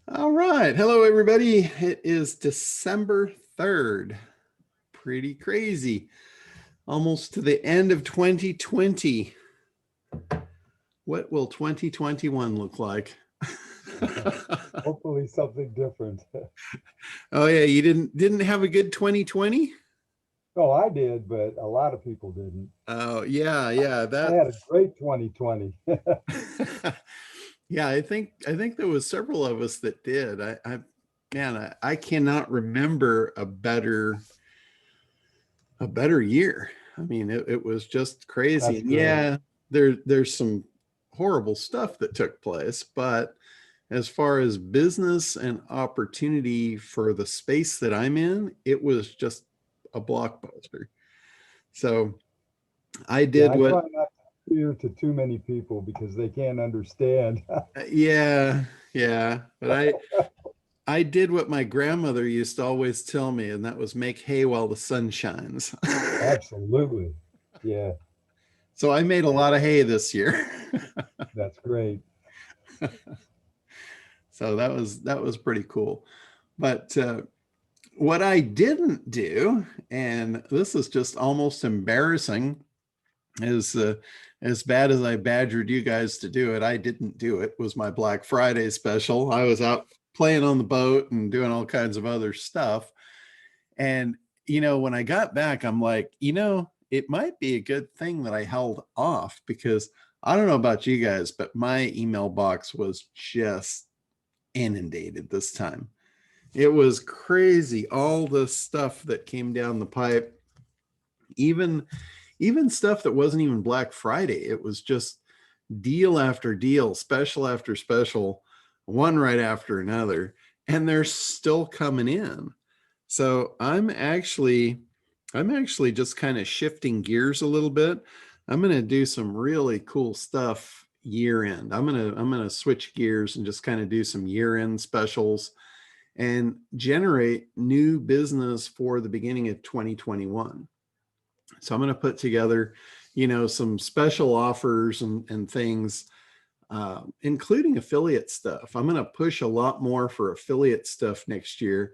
All right. Hello, everybody. It is December 3rd. Pretty crazy. Almost to the end of 2020. What will 2021 look like? Hopefully something different. Oh yeah, you didn't have a good 2020? Oh, I did, but a lot of people didn't. Oh yeah, I that had a great 2020. yeah, I think there was several of us that did. I cannot remember a better year. I mean, it was just crazy. That's And great. yeah, there's some horrible stuff that took place, but as far as business and opportunity for the space that I'm in, it was just a blockbuster. So I Yeah, did I what, try not to appeal to too many people because they can't understand. yeah, yeah, but I did what my grandmother used to always tell me, and that was make hay while the sun shines. Absolutely. Yeah, So I made a lot of hay this year. that's great. So that was pretty cool. But what I didn't do, and this is just almost embarrassing, is as bad as I badgered you guys to do it, I didn't do it. Was my Black Friday special. I was out playing on the boat and doing all kinds of other stuff. And when I got back, I'm like, it might be a good thing that I held off because I don't know about you guys, but my email box was just inundated this time. It was crazy. All the stuff that came down the pipe, even even stuff that wasn't even Black Friday. It was just deal after deal, special after special, one right after another, and they're still coming in. So I'm actually just kind of shifting gears a little bit. I'm going to do some really cool stuff year end. I'm going to switch gears and just kind of do some year end specials and generate new business for the beginning of 2021. So I'm going to put together, some special offers and things, including affiliate stuff. I'm going to push a lot more for affiliate stuff next year.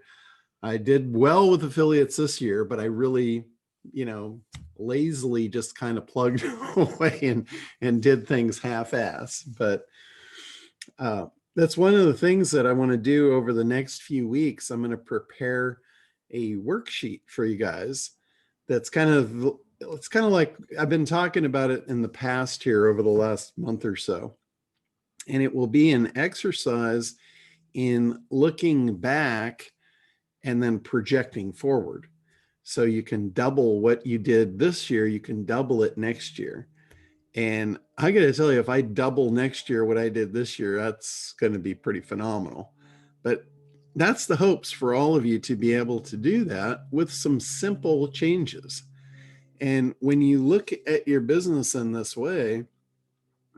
I did well with affiliates this year, but I really, you know, lazily just kind of plugged away and did things half-ass. But uh, that's one of the things that I want to do over the next few weeks. I'm going to prepare a worksheet for you guys. That's kind of it's kind of like I've been talking about it in the past here over the last month or so. And it will be an exercise in looking back and then projecting forward. So you can double what you did this year, you can double it next year. And I got to tell you, if I double next year what I did this year, that's going to be pretty phenomenal. But that's the hopes for all of you to be able to do that with some simple changes. And when you look at your business in this way,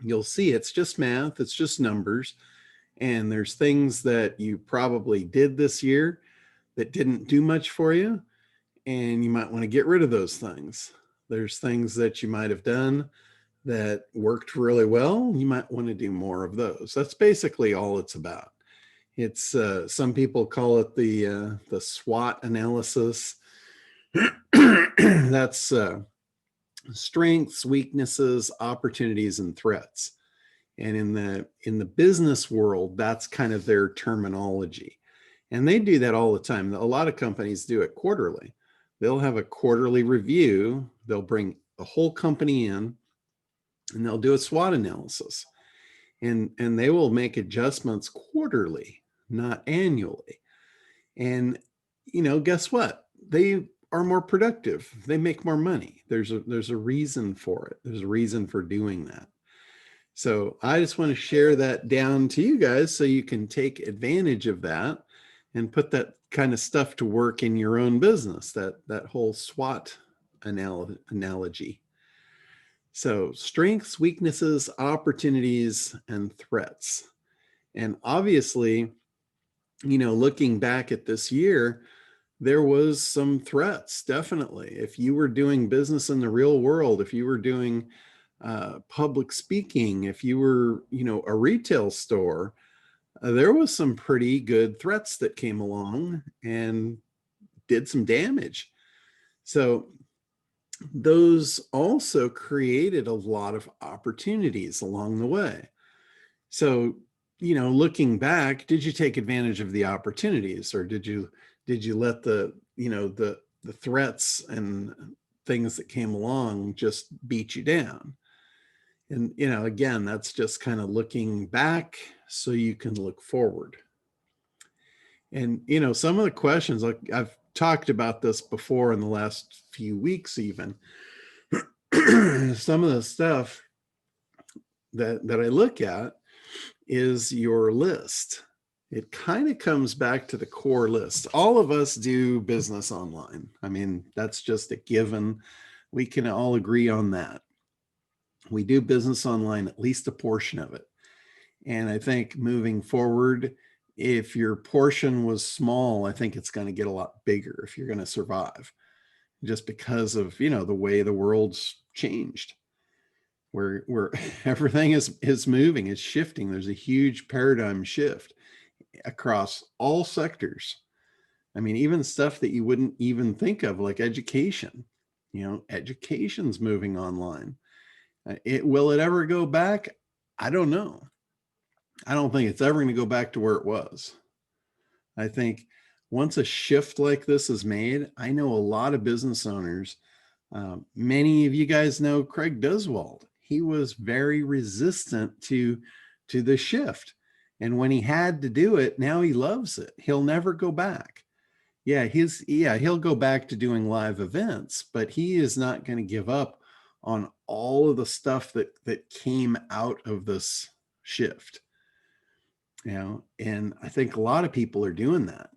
you'll see it's just math, it's just numbers. And there's things that you probably did this year that didn't do much for you, and you might want to get rid of those things. There's things that you might have done that worked really well. You might want to do more of those. That's basically all it's about. It's some people call it the SWOT analysis. That's strengths, weaknesses, opportunities, and threats. And in the business world, that's kind of their terminology. And they do that all the time. A lot of companies do it quarterly. They'll have a quarterly review. They'll bring the whole company in and they'll do a SWOT analysis. And they will make adjustments quarterly, not annually. And guess what? They are more productive. They make more money. There's a reason for it. There's a reason for doing that. So I just want to share that down to you guys so you can take advantage of that and put that kind of stuff to work in your own business, that whole SWOT analogy. So strengths, weaknesses, opportunities, and threats. And obviously, looking back at this year, there was some threats, definitely. If you were doing business in the real world, if you were doing public speaking, if you were, a retail store, there was some pretty good threats that came along and did some damage. So those also created a lot of opportunities along the way. So, looking back, did you take advantage of the opportunities, or did you let the threats and things that came along just beat you down? And again, that's just kind of looking back so you can look forward. And some of the questions, like I've talked about this before in the last few weeks even, some of the stuff that I look at is your list. It kind of comes back to the core list. All of us do business online. I mean, that's just a given. We can all agree on that. We do business online, at least a portion of it. And I think moving forward, if your portion was small, I think it's going to get a lot bigger if you're going to survive, just because of, the way the world's changed, where everything is moving, it's shifting. There's a huge paradigm shift across all sectors. I mean, even stuff that you wouldn't even think of, like education. Education's moving online. Will it ever go back? I don't know. I don't think it's ever going to go back to where it was. I think once a shift like this is made, I know a lot of business owners. Many of you guys know Craig Duswald. He was very resistant to the shift. And when he had to do it, now he loves it. He'll never go back. Yeah, he'll go back to doing live events, but he is not going to give up on all of the stuff that came out of this shift. And I think a lot of people are doing that.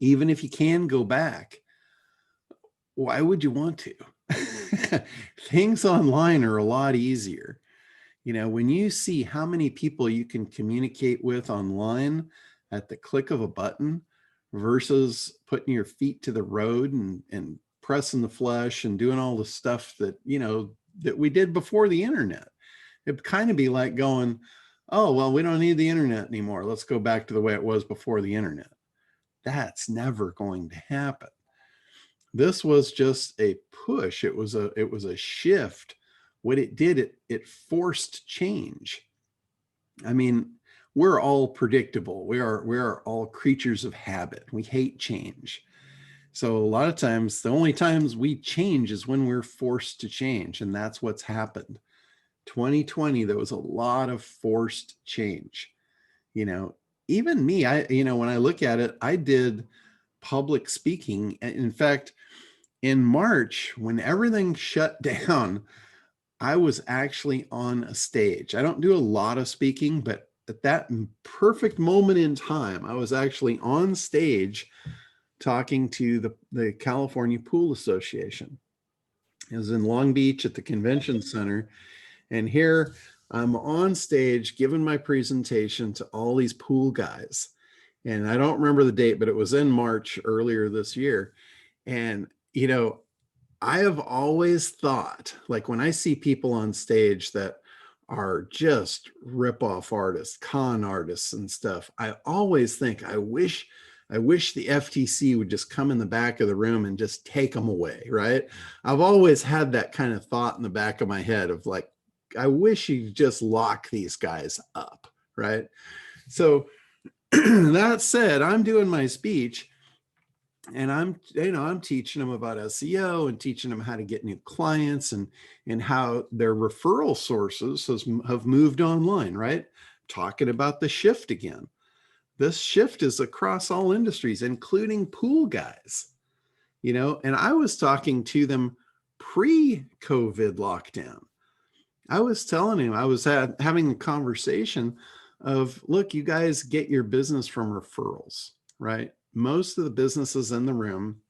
Even if you can go back, why would you want to? Things online are a lot easier. When you see how many people you can communicate with online at the click of a button versus putting your feet to the road and pressing the flesh and doing all the stuff that we did before the internet. It'd kind of be like going, oh, well, we don't need the internet anymore. Let's go back to the way it was before the internet. That's never going to happen. This was just a push. It was a shift. What it did, it forced change. I mean, we're all predictable. We are all creatures of habit. We hate change. So a lot of times, the only times we change is when we're forced to change. And that's what's happened. 2020, there was a lot of forced change. Even me, when I look at it, I did public speaking. In fact, in March, when everything shut down, I was actually on a stage. I don't do a lot of speaking, but at that perfect moment in time, I was actually on stage talking to the California Pool Association. It was in Long Beach at the convention center. And here I'm on stage giving my presentation to all these pool guys. And I don't remember the date, but it was in March earlier this year. And, I have always thought, like when I see people on stage that are just rip-off artists, con artists and stuff, I always think, I wish the FTC would just come in the back of the room and just take them away, right? I've always had that kind of thought in the back of my head of like, I wish you just lock these guys up, right? So that said, I'm doing my speech and I'm teaching them about SEO and teaching them how to get new clients and how their referral sources have moved online, right? Talking about the shift again. This shift is across all industries, including pool guys, and I was talking to them pre-COVID lockdown. I was telling him, I was having a conversation of, look, you guys get your business from referrals, right? Most of the businesses in the room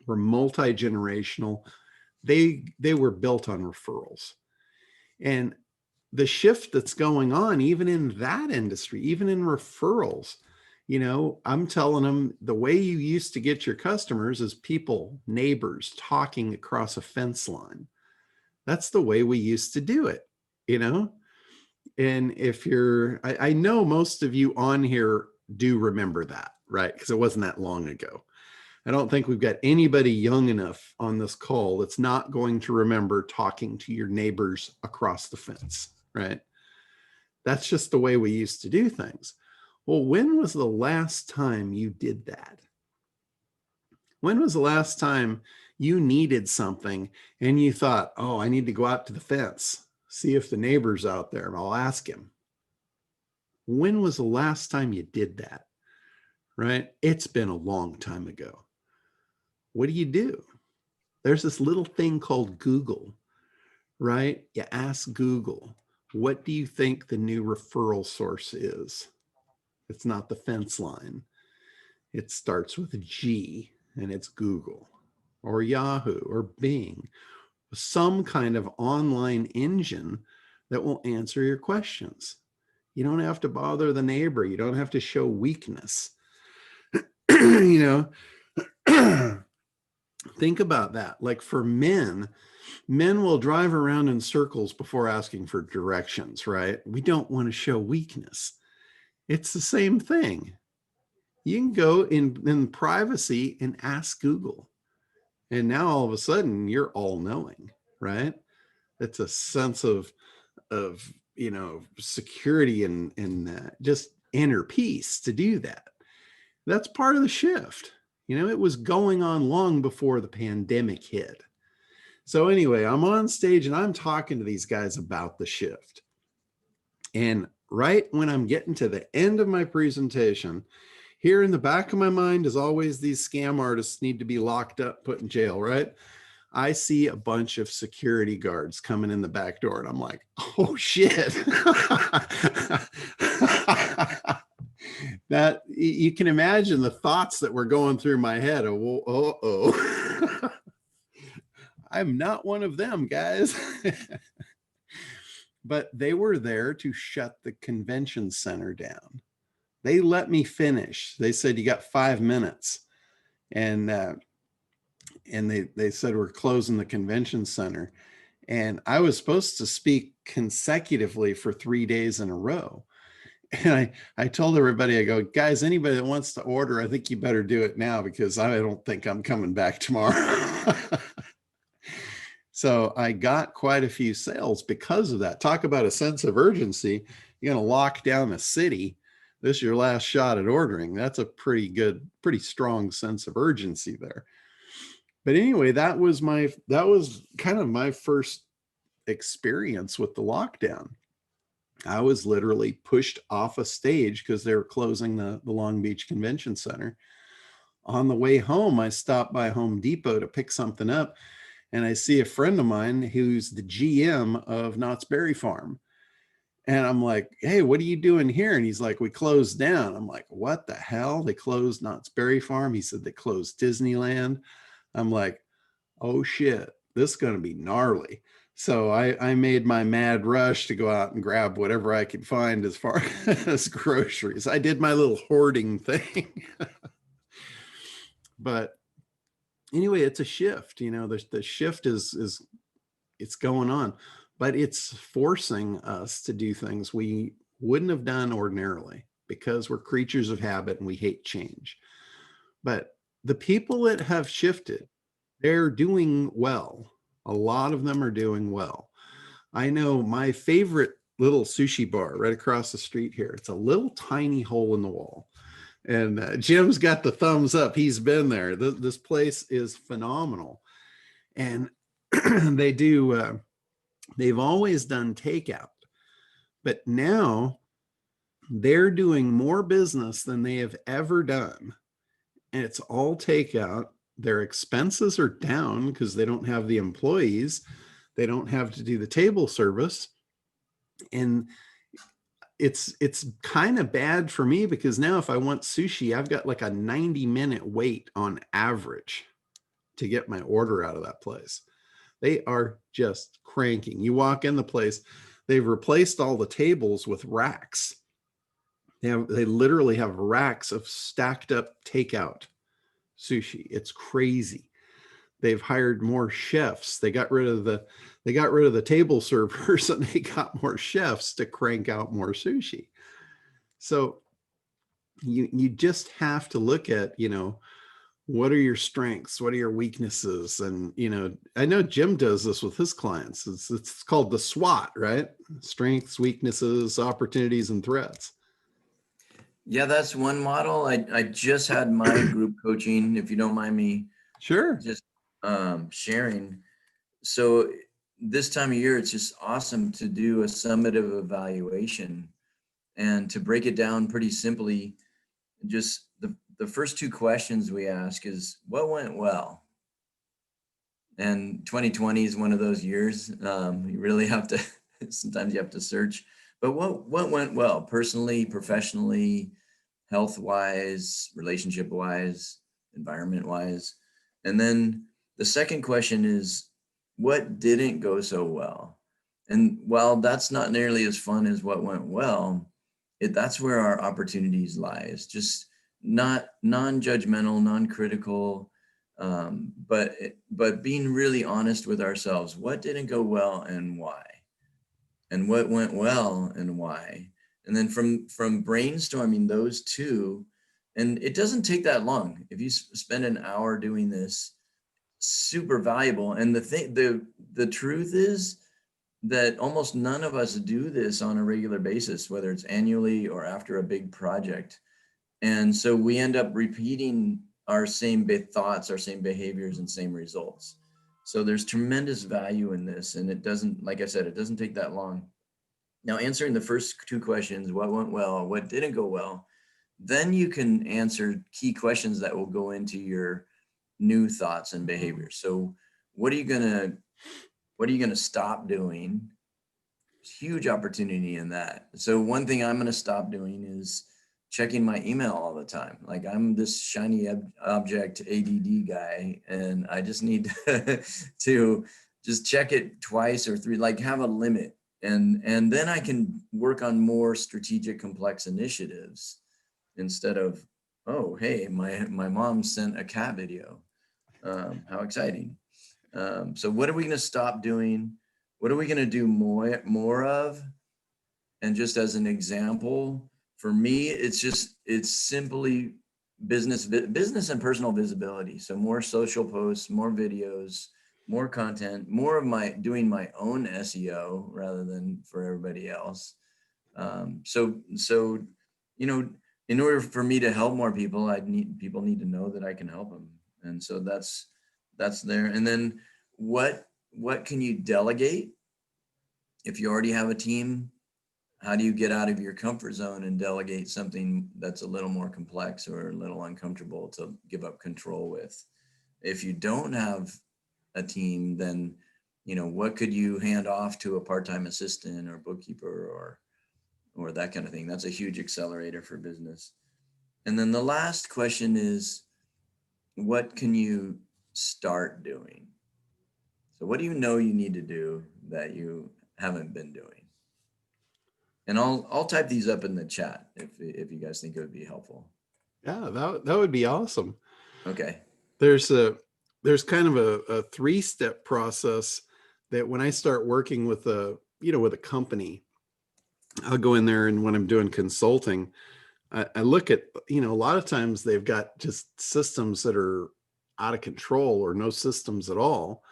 were multi-generational. They were built on referrals. And the shift that's going on, even in that industry, even in referrals, I'm telling them the way you used to get your customers is people, neighbors talking across a fence line. That's the way we used to do it, And if I know most of you on here do remember that, right? Because it wasn't that long ago. I don't think we've got anybody young enough on this call that's not going to remember talking to your neighbors across the fence, right? That's just the way we used to do things. Well, when was the last time you did that? When was the last time you needed something and you thought, oh, I need to go out to the fence, see if the neighbor's out there, and I'll ask him? When was the last time you did that? Right? It's been a long time ago. What do? There's this little thing called Google, right? You ask Google, what do you think the new referral source is? It's not the fence line. It starts with a G, and it's Google or Yahoo or Bing, some kind of online engine that will answer your questions. You don't have to bother the neighbor. You don't have to show weakness. You know, think about that. Like for men will drive around in circles before asking for directions, right? We don't want to show weakness. It's the same thing. You can go in privacy and ask Google. And now all of a sudden you're all knowing, right? It's a sense of security and just inner peace to do that. That's part of the shift. It was going on long before the pandemic hit. So anyway, I'm on stage and I'm talking to these guys about the shift. And right when I'm getting to the end of my presentation, here in the back of my mind, as always, these scam artists need to be locked up, put in jail, right? I see a bunch of security guards coming in the back door and I'm like, oh shit. That you can imagine the thoughts that were going through my head. Oh. I'm not one of them, guys. But they were there to shut the convention center down. They let me finish. They said, you got 5 minutes. And they said, we're closing the convention center. And I was supposed to speak consecutively for 3 days in a row. And I told everybody, I go, guys, anybody that wants to order, I think you better do it now because I don't think I'm coming back tomorrow. So I got quite a few sales because of that. Talk about a sense of urgency. You're going to lock down a city. This is your last shot at ordering. That's a pretty strong sense of urgency there. But anyway, that was kind of my first experience with the lockdown. I was literally pushed off a stage because they were closing the Long Beach Convention Center. On the way home, I stopped by Home Depot to pick something up, and I see a friend of mine who's the GM of Knott's Berry Farm. And I'm like, hey, what are you doing here? And he's like, we closed down. I'm like, what the hell? They closed Knott's Berry Farm? He said they closed Disneyland. I'm like, oh shit, this is going to be gnarly. So I made my mad rush to go out and grab whatever I could find as far as groceries. I did my little hoarding thing. But anyway, it's a shift. The shift is it's going on, but it's forcing us to do things we wouldn't have done ordinarily because we're creatures of habit and we hate change. But the people that have shifted, they're doing well. A lot of them are doing well. I know my favorite little sushi bar right across the street here. It's a little tiny hole in the wall. And Jim's got the thumbs up. He's been there. This place is phenomenal. And they've always done takeout. But now they're doing more business than they have ever done. And it's all takeout. Their expenses are down because they don't have the employees. They don't have to do the table service. And it's kind of bad for me because now if I want sushi, I've got like a 90-minute wait on average to get my order out of that place. They are just cranking. You walk in the place, they've replaced all the tables with racks. They literally have racks of stacked up takeout sushi. It's crazy. They've hired more chefs. They got rid of the They got rid of the table servers and they got more chefs to crank out more sushi. So you just have to look at, what are your strengths? What are your weaknesses? And, I know Jim does this with his clients. It's called the SWOT, right? Strengths, weaknesses, opportunities, and threats. Yeah, that's one model. I just had my group coaching, if you don't mind me Sure. just sharing. So this time of year, it's just awesome to do a summative evaluation and to break it down pretty simply. Just the first two questions we ask is, what went well? And 2020 is one of those years. You really have to, sometimes you have to search, but what went well personally, professionally, health wise, relationship wise, environment wise? And then the second question is, what didn't go so well? And while that's not nearly as fun as what went well, that's where our opportunities lies. Just not non-judgmental, non-critical, but being really honest with ourselves. What didn't go well and why? And what went well and why? And then from brainstorming those two, and it doesn't take that long. If you spend an hour doing this, super valuable. And the truth is that almost none of us do this on a regular basis, whether it's annually or after a big project. And so we end up repeating our same thoughts, our same behaviors, and same results. So there's tremendous value in this. And it doesn't, like I said, it doesn't take that long. Now, answering the first two questions, what went well, what didn't go well, then you can answer key questions that will go into your new thoughts and behaviors. So what are you gonna stop doing? Huge opportunity in that. So one thing I'm gonna stop doing is checking my email all the time. Like, I'm this shiny object ADD guy, and I just need to just check it twice or three, like have a limit. And then I can work on more strategic, complex initiatives instead of, oh, hey, my mom sent a cat video. How exciting. So what are we going to stop doing? What are we going to do more of? And just as an example, for me, it's simply business and personal visibility. So more social posts, more videos, more content, more of doing my own SEO rather than for everybody else. So in order for me to help more people, people need to know that I can help them. And so that's there. And then what can you delegate? If you already have a team, how do you get out of your comfort zone and delegate something that's a little more complex or a little uncomfortable to give up control with? If you don't have a team, then, what could you hand off to a part-time assistant or bookkeeper or that kind of thing? That's a huge accelerator for business. And then the last question is, what can you start doing? So what do you know you need to do that you haven't been doing? And I'll type these up in the chat if you guys think it would be helpful. Yeah, that would be awesome. Okay. There's kind of a 3-step process that when I start working with a company, I'll go in there, and when I'm doing consulting, I look at, a lot of times they've got just systems that are out of control or no systems at all.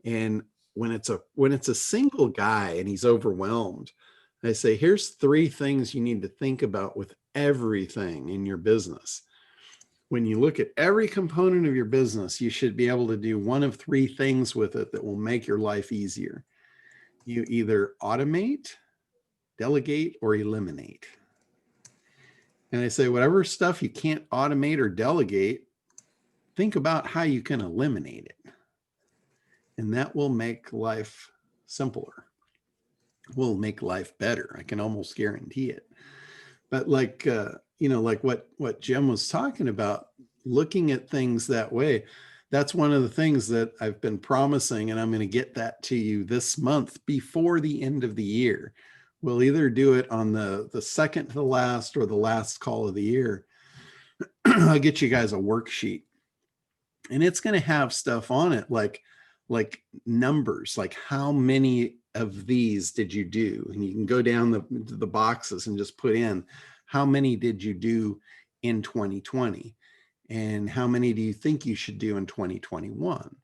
And when it's a single guy and he's overwhelmed, I say, here's 3 things you need to think about with everything in your business. When you look at every component of your business, you should be able to do one of 3 things with it that will make your life easier. You either automate, delegate, or eliminate. And I say, whatever stuff you can't automate or delegate, think about how you can eliminate it. And that will make life simpler. Will make life better. I can almost guarantee it. But like what Jim was talking about, looking at things that way, that's one of the things that I've been promising, and I'm going to get that to you this month before the end of the year. We'll either do it on the second to the last or the last call of the year. I'll get you guys a worksheet, and it's going to have stuff on it like like numbers, like how many of these did you do? And you can go down the boxes and just put in how many did you do in 2020, and how many do you think you should do in 2021?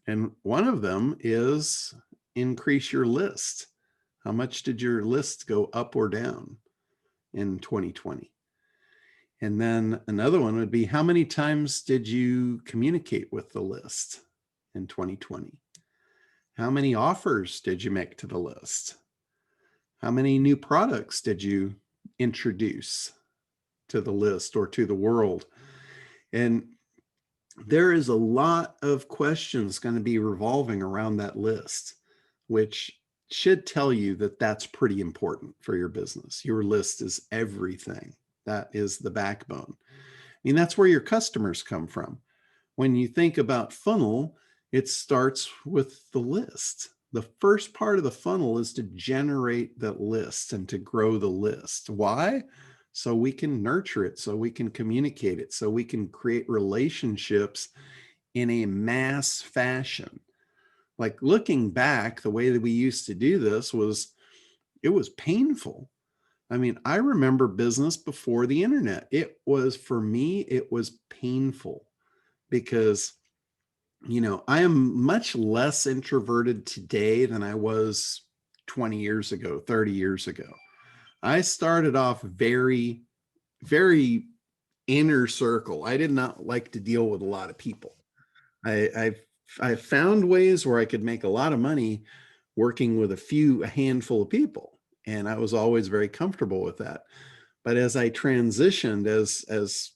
And one of them is increase your list. How much did your list go up or down in 2020? And then another one would be, how many times did you communicate with the list in 2020? How many offers did you make to the list? How many new products did you introduce to the list or to the world? And there is a lot of questions going to be revolving around that list, which should tell you that that's pretty important for your business. Your list is everything. That is the backbone. I mean, that's where your customers come from. When you think about funnel, it starts with the list. The first part of the funnel is to generate that list and to grow the list. Why? So we can nurture it, so we can communicate it, so we can create relationships in a mass fashion. Like looking back, the way that we used to do this was, it was painful. I mean, I remember business before the internet. It was, for me, it was painful because, you know, I am much less introverted today than I was 20 years ago, 30 years ago. I started off very, very inner circle. I did not like to deal with a lot of people. I found ways where I could make a lot of money working with a handful of people. And I was always very comfortable with that. But as I transitioned, as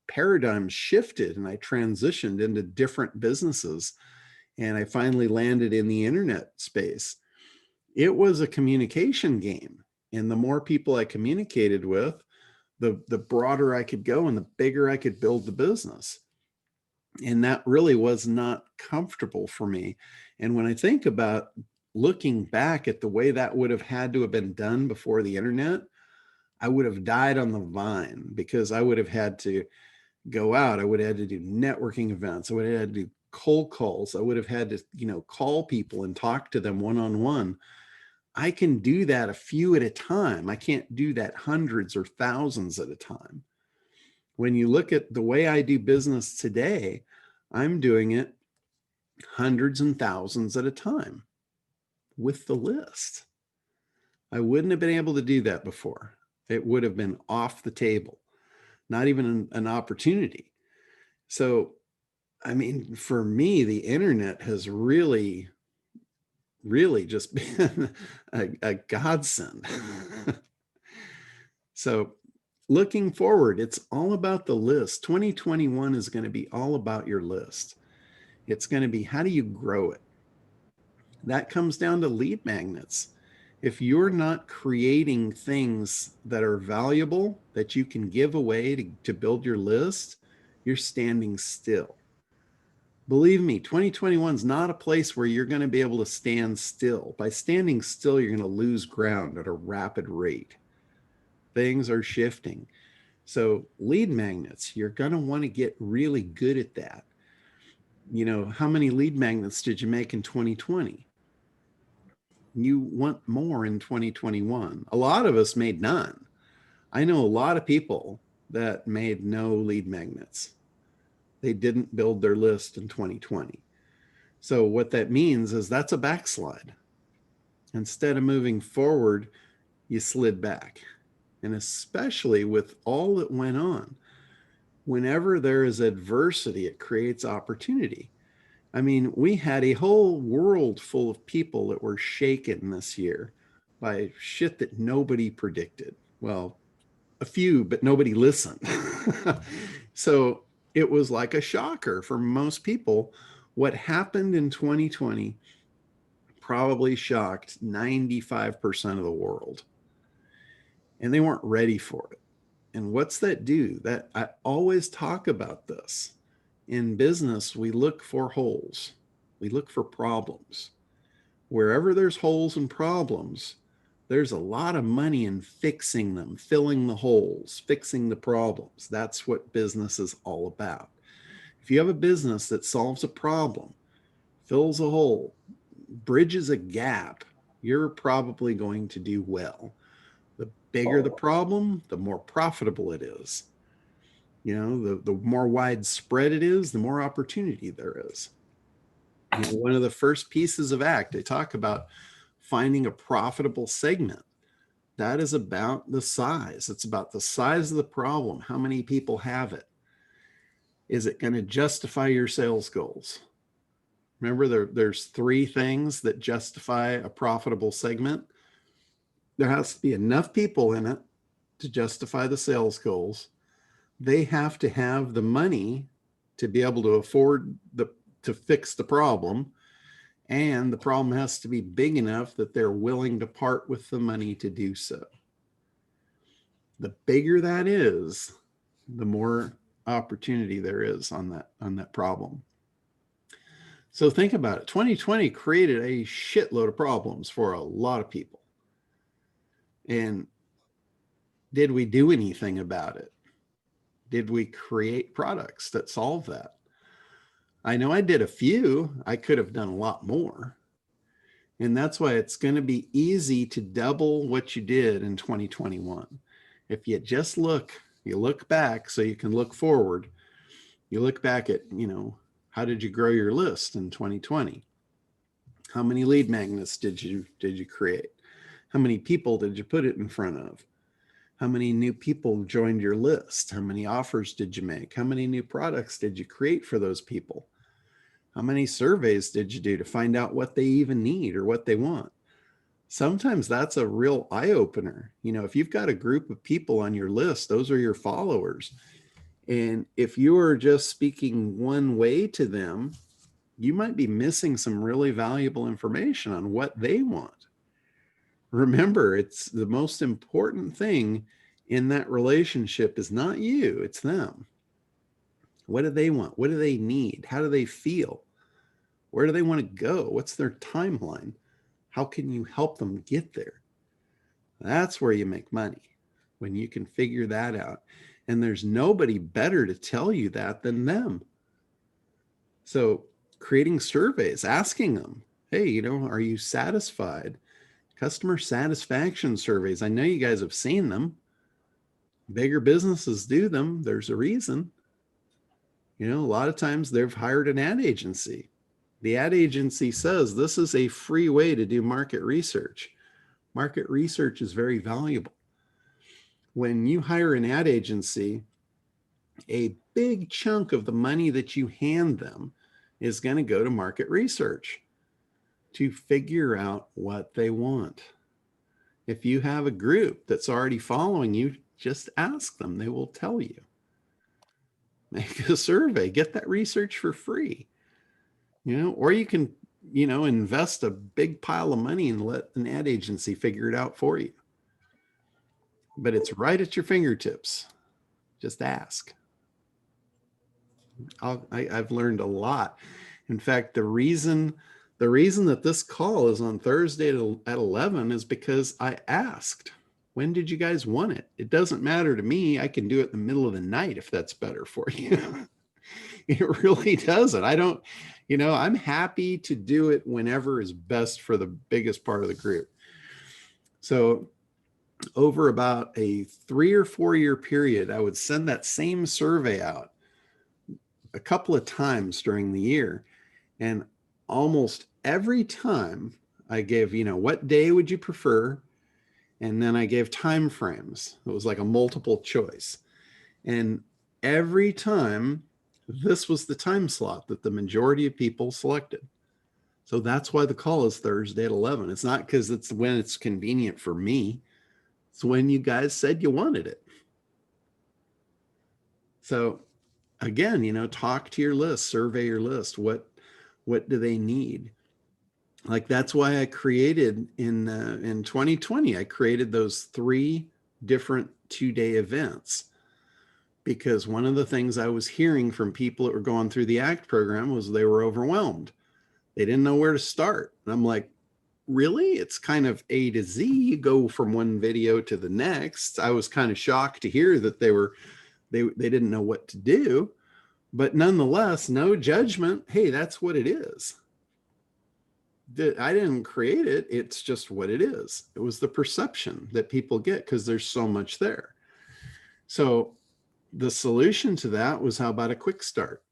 paradigms shifted and I transitioned into different businesses, and I finally landed in the internet space, it was a communication game. And the more people I communicated with, the broader I could go and the bigger I could build the business. And that really was not comfortable for me. And when I think about looking back at the way that would have had to have been done before the internet, I would have died on the vine, because I would have had to go out. I would have had to do networking events. I would have had to do cold calls. I would have had to, you know, call people and talk to them one-on-one. I can do that a few at a time. I can't do that hundreds or thousands at a time. When you look at the way I do business today, I'm doing it hundreds and thousands at a time with the list. I wouldn't have been able to do that before. It would have been off the table, not even an opportunity. So, I mean, for me, the internet has really, really just been a godsend. So looking forward, it's all about the list. 2021 is going to be all about your list. It's going to be, how do you grow it? That comes down to lead magnets. If you're not creating things that are valuable that you can give away to build your list, you're standing still. Believe me, 2021 is not a place where you're going to be able to stand still. By standing still, you're going to lose ground at a rapid rate. Things are shifting. So lead magnets, you're going to want to get really good at that. You know, how many lead magnets did you make in 2020? You want more in 2021. A lot of us made none. I know a lot of people that made no lead magnets. They didn't build their list in 2020. So what that means is that's a backslide. Instead of moving forward, you slid back. And especially with all that went on, whenever there is adversity, it creates opportunity. I mean, we had a whole world full of people that were shaken this year by shit that nobody predicted. Well, a few, but nobody listened. So it was like a shocker for most people. What happened in 2020 probably shocked 95% of the world, and they weren't ready for it. And what's that do? That I always talk about this. In business, we look for holes. We look for problems. Wherever there's holes and problems, there's a lot of money in fixing them, filling the holes, fixing the problems. That's what business is all about. If you have a business that solves a problem, fills a hole, bridges a gap, you're probably going to do well. The bigger the problem, the more profitable it is. You know, the more widespread it is, the more opportunity there is. You know, one of the first pieces of ACT, I talk about finding a profitable segment. That is about the size. It's about the size of the problem. How many people have it? Is it going to justify your sales goals? Remember, there's three things that justify a profitable segment. There has to be enough people in it to justify the sales goals. They have to have the money to be able to afford to fix the problem. And the problem has to be big enough that they're willing to part with the money to do so. The bigger that is, the more opportunity there is on that problem. So think about it. 2020 created a shitload of problems for a lot of people. And did we do anything about it? Did we create products that solve that? I know I did a few. I could have done a lot more. And that's why it's going to be easy to double what you did in 2021. If you just you look back so you can look forward. You look back at, how did you grow your list in 2020? How many lead magnets did you create? How many people did you put it in front of? How many new people joined your list? How many offers did you make? How many new products did you create for those people? How many surveys did you do to find out what they even need or what they want? Sometimes that's a real eye-opener. If you've got a group of people on your list, those are your followers. And if you are just speaking one way to them, you might be missing some really valuable information on what they want. Remember, it's the most important thing in that relationship is not you, it's them. What do they want? What do they need? How do they feel? Where do they want to go? What's their timeline? How can you help them get there? That's where you make money, when you can figure that out. And there's nobody better to tell you that than them. So creating surveys, asking them, hey, are you satisfied? Customer satisfaction surveys. I know you guys have seen them. Bigger businesses do them. There's a reason. A lot of times they've hired an ad agency. The ad agency says this is a free way to do market research. Market research is very valuable. When you hire an ad agency, a big chunk of the money that you hand them is going to go to market research to figure out what they want. If you have a group that's already following you, just ask them. They will tell you. Make a survey, get that research for free. Or you can, invest a big pile of money and let an ad agency figure it out for you. But it's right at your fingertips. Just ask. I've learned a lot. In fact, the reason that this call is on Thursday at 11 is because I asked, when did you guys want it? It doesn't matter to me. I can do it in the middle of the night if that's better for you. It really doesn't. I don't, I'm happy to do it whenever is best for the biggest part of the group. So over about a 3 or 4 year period, I would send that same survey out a couple of times during the year. And almost every time I gave, what day would you prefer? And then I gave time frames. It was like a multiple choice. And every time, this was the time slot that the majority of people selected. So that's why the call is Thursday at 11. It's not because it's when it's convenient for me. It's when you guys said you wanted it. So again, talk to your list, survey your list. What do they need? Like that's why I created in 2020, I created those 3 different 2-day events. Because one of the things I was hearing from people that were going through the ACT program was they were overwhelmed. They didn't know where to start. And I'm like, really? It's kind of A to Z. You go from one video to the next. I was kind of shocked to hear that they didn't know what to do. But nonetheless, no judgment. Hey, that's what it is. I didn't create it. It's just what it is. It was the perception that people get because there's so much there. So the solution to that was, how about a quick start?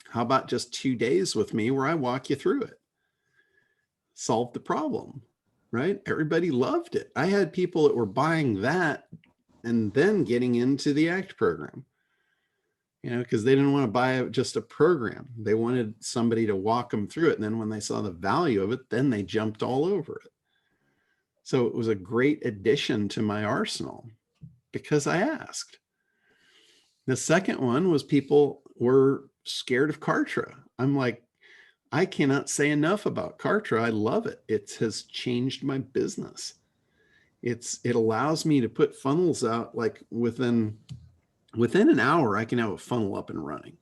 How about just 2 days with me where I walk you through it? Solve the problem, right? Everybody loved it. I had people that were buying that and then getting into the ACT program, because they didn't want to buy just a program. They wanted somebody to walk them through it. And then when they saw the value of it, then they jumped all over it. So it was a great addition to my arsenal because I asked. The second one was people were scared of Kartra. I'm like, I cannot say enough about Kartra. I love it. It has changed my business. It allows me to put funnels out like within an hour. I can have a funnel up and running.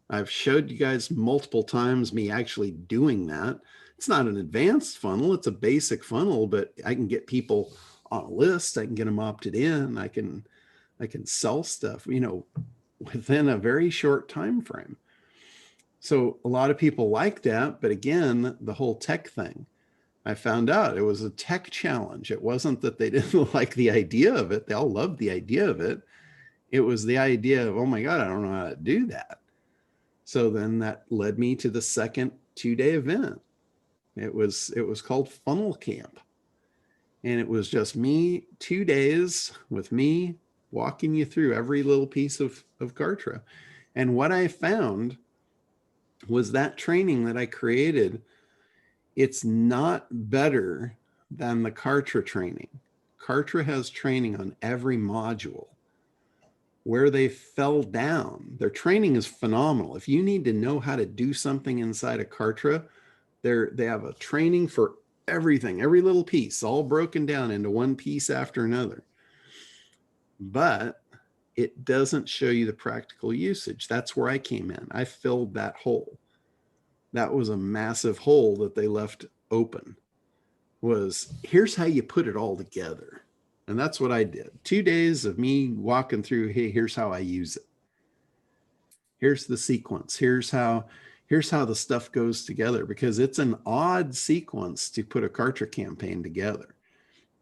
I've showed you guys multiple times me actually doing that. It's not an advanced funnel. It's a basic funnel, but I can get people on a list. I can get them opted in. I can sell stuff, within a very short time frame. So a lot of people like that. But again, the whole tech thing, I found out it was a tech challenge. It wasn't that they didn't like the idea of it. They all loved the idea of it. It was the idea of, oh my God, I don't know how to do that. So then that led me to the second 2-day event. It was called Funnel Camp. And it was just me, 2 days with me walking you through every little piece of Kartra. And what I found was that training that I created, it's not better than the Kartra training. Kartra has training on every module. Where they fell down, their training is phenomenal. If you need to know how to do something inside of Kartra, they have a training for everything, every little piece, all broken down into one piece after another. But it doesn't show you the practical usage. That's where I came in. I filled that hole. That was a massive hole that they left open. Was, here's how you put it all together. And that's what I did. 2 days of me walking through, hey, here's how I use it. Here's the sequence. Here's how the stuff goes together, because it's an odd sequence to put a Kartra campaign together.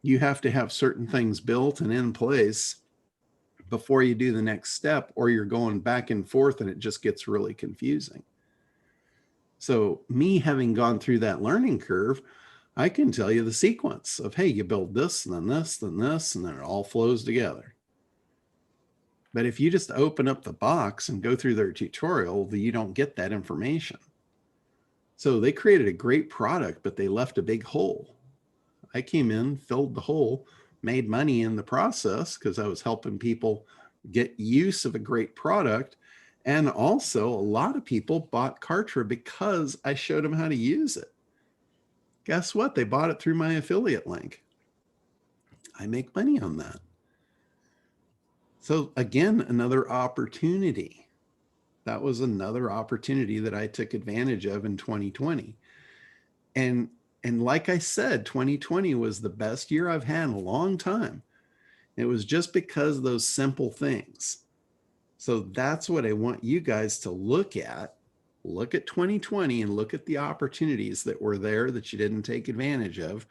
You have to have certain things built and in place before you do the next step, or you're going back and forth and it just gets really confusing. So me having gone through that learning curve, I can tell you the sequence of, hey, you build this, and then this, then this, and then it all flows together. But if you just open up the box and go through their tutorial, you don't get that information. So they created a great product, but they left a big hole. I came in, filled the hole, made money in the process because I was helping people get use of a great product. And also a lot of people bought Kartra because I showed them how to use it. Guess what? They bought it through my affiliate link. I make money on that. So again, another opportunity. That was another opportunity that I took advantage of in 2020. And like I said, 2020 was the best year I've had in a long time. It was just because of those simple things. So that's what I want you guys to look at. Look at 2020 and look at the opportunities that were there that you didn't take advantage of,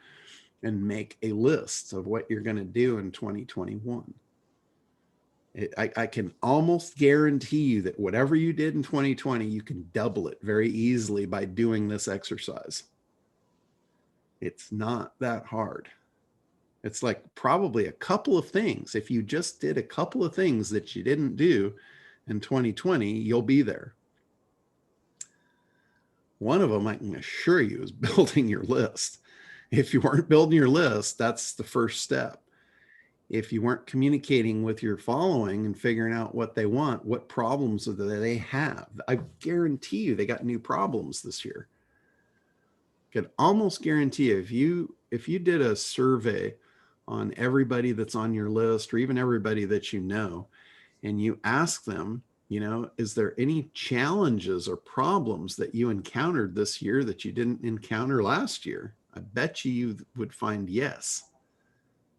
and make a list of what you're going to do in 2021. I can almost guarantee you that whatever you did in 2020, you can double it very easily by doing this exercise. It's not that hard. It's like probably a couple of things. If you just did a couple of things that you didn't do in 2020, you'll be there. One of them, I can assure you, is building your list. If you weren't building your list, that's the first step. If you weren't communicating with your following and figuring out what they want, what problems do they have, I guarantee you they got new problems this year. Could almost guarantee you, if you did a survey on everybody that's on your list, or even everybody that you know, and you ask them, is there any challenges or problems that you encountered this year that you didn't encounter last year? I bet you would find yes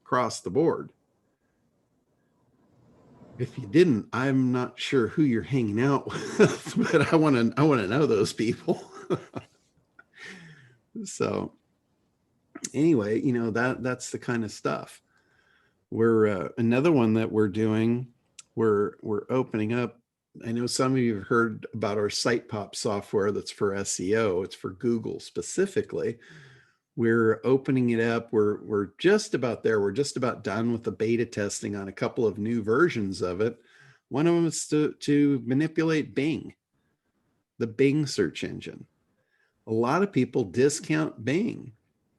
across the board. If you didn't, I'm not sure who you're hanging out with, but I want to know those people. So anyway, you know, that's the kind of stuff. We're another one that we're doing. We're opening up. I know some of you have heard about our Site Pop software that's for SEO. It's for Google specifically. We're opening it up. We're just about there. We're just about done with the beta testing on a couple of new versions of it. One of them is to manipulate Bing, the Bing search engine. A lot of people discount Bing.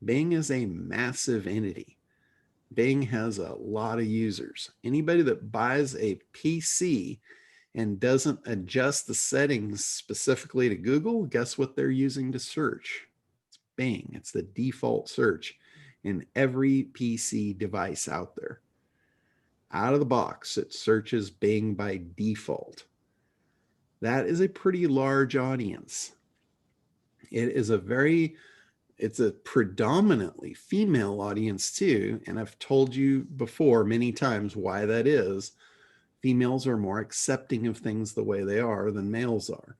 Bing is a massive entity. Bing has a lot of users. Anybody that buys a PC and doesn't adjust the settings specifically to Google, guess what they're using to search? It's Bing. It's the default search in every PC device out there. Out of the box, it searches Bing by default. That is a pretty large audience. It is it's a predominantly female audience too. And I've told you before many times why that is. Females are more accepting of things the way they are than males are.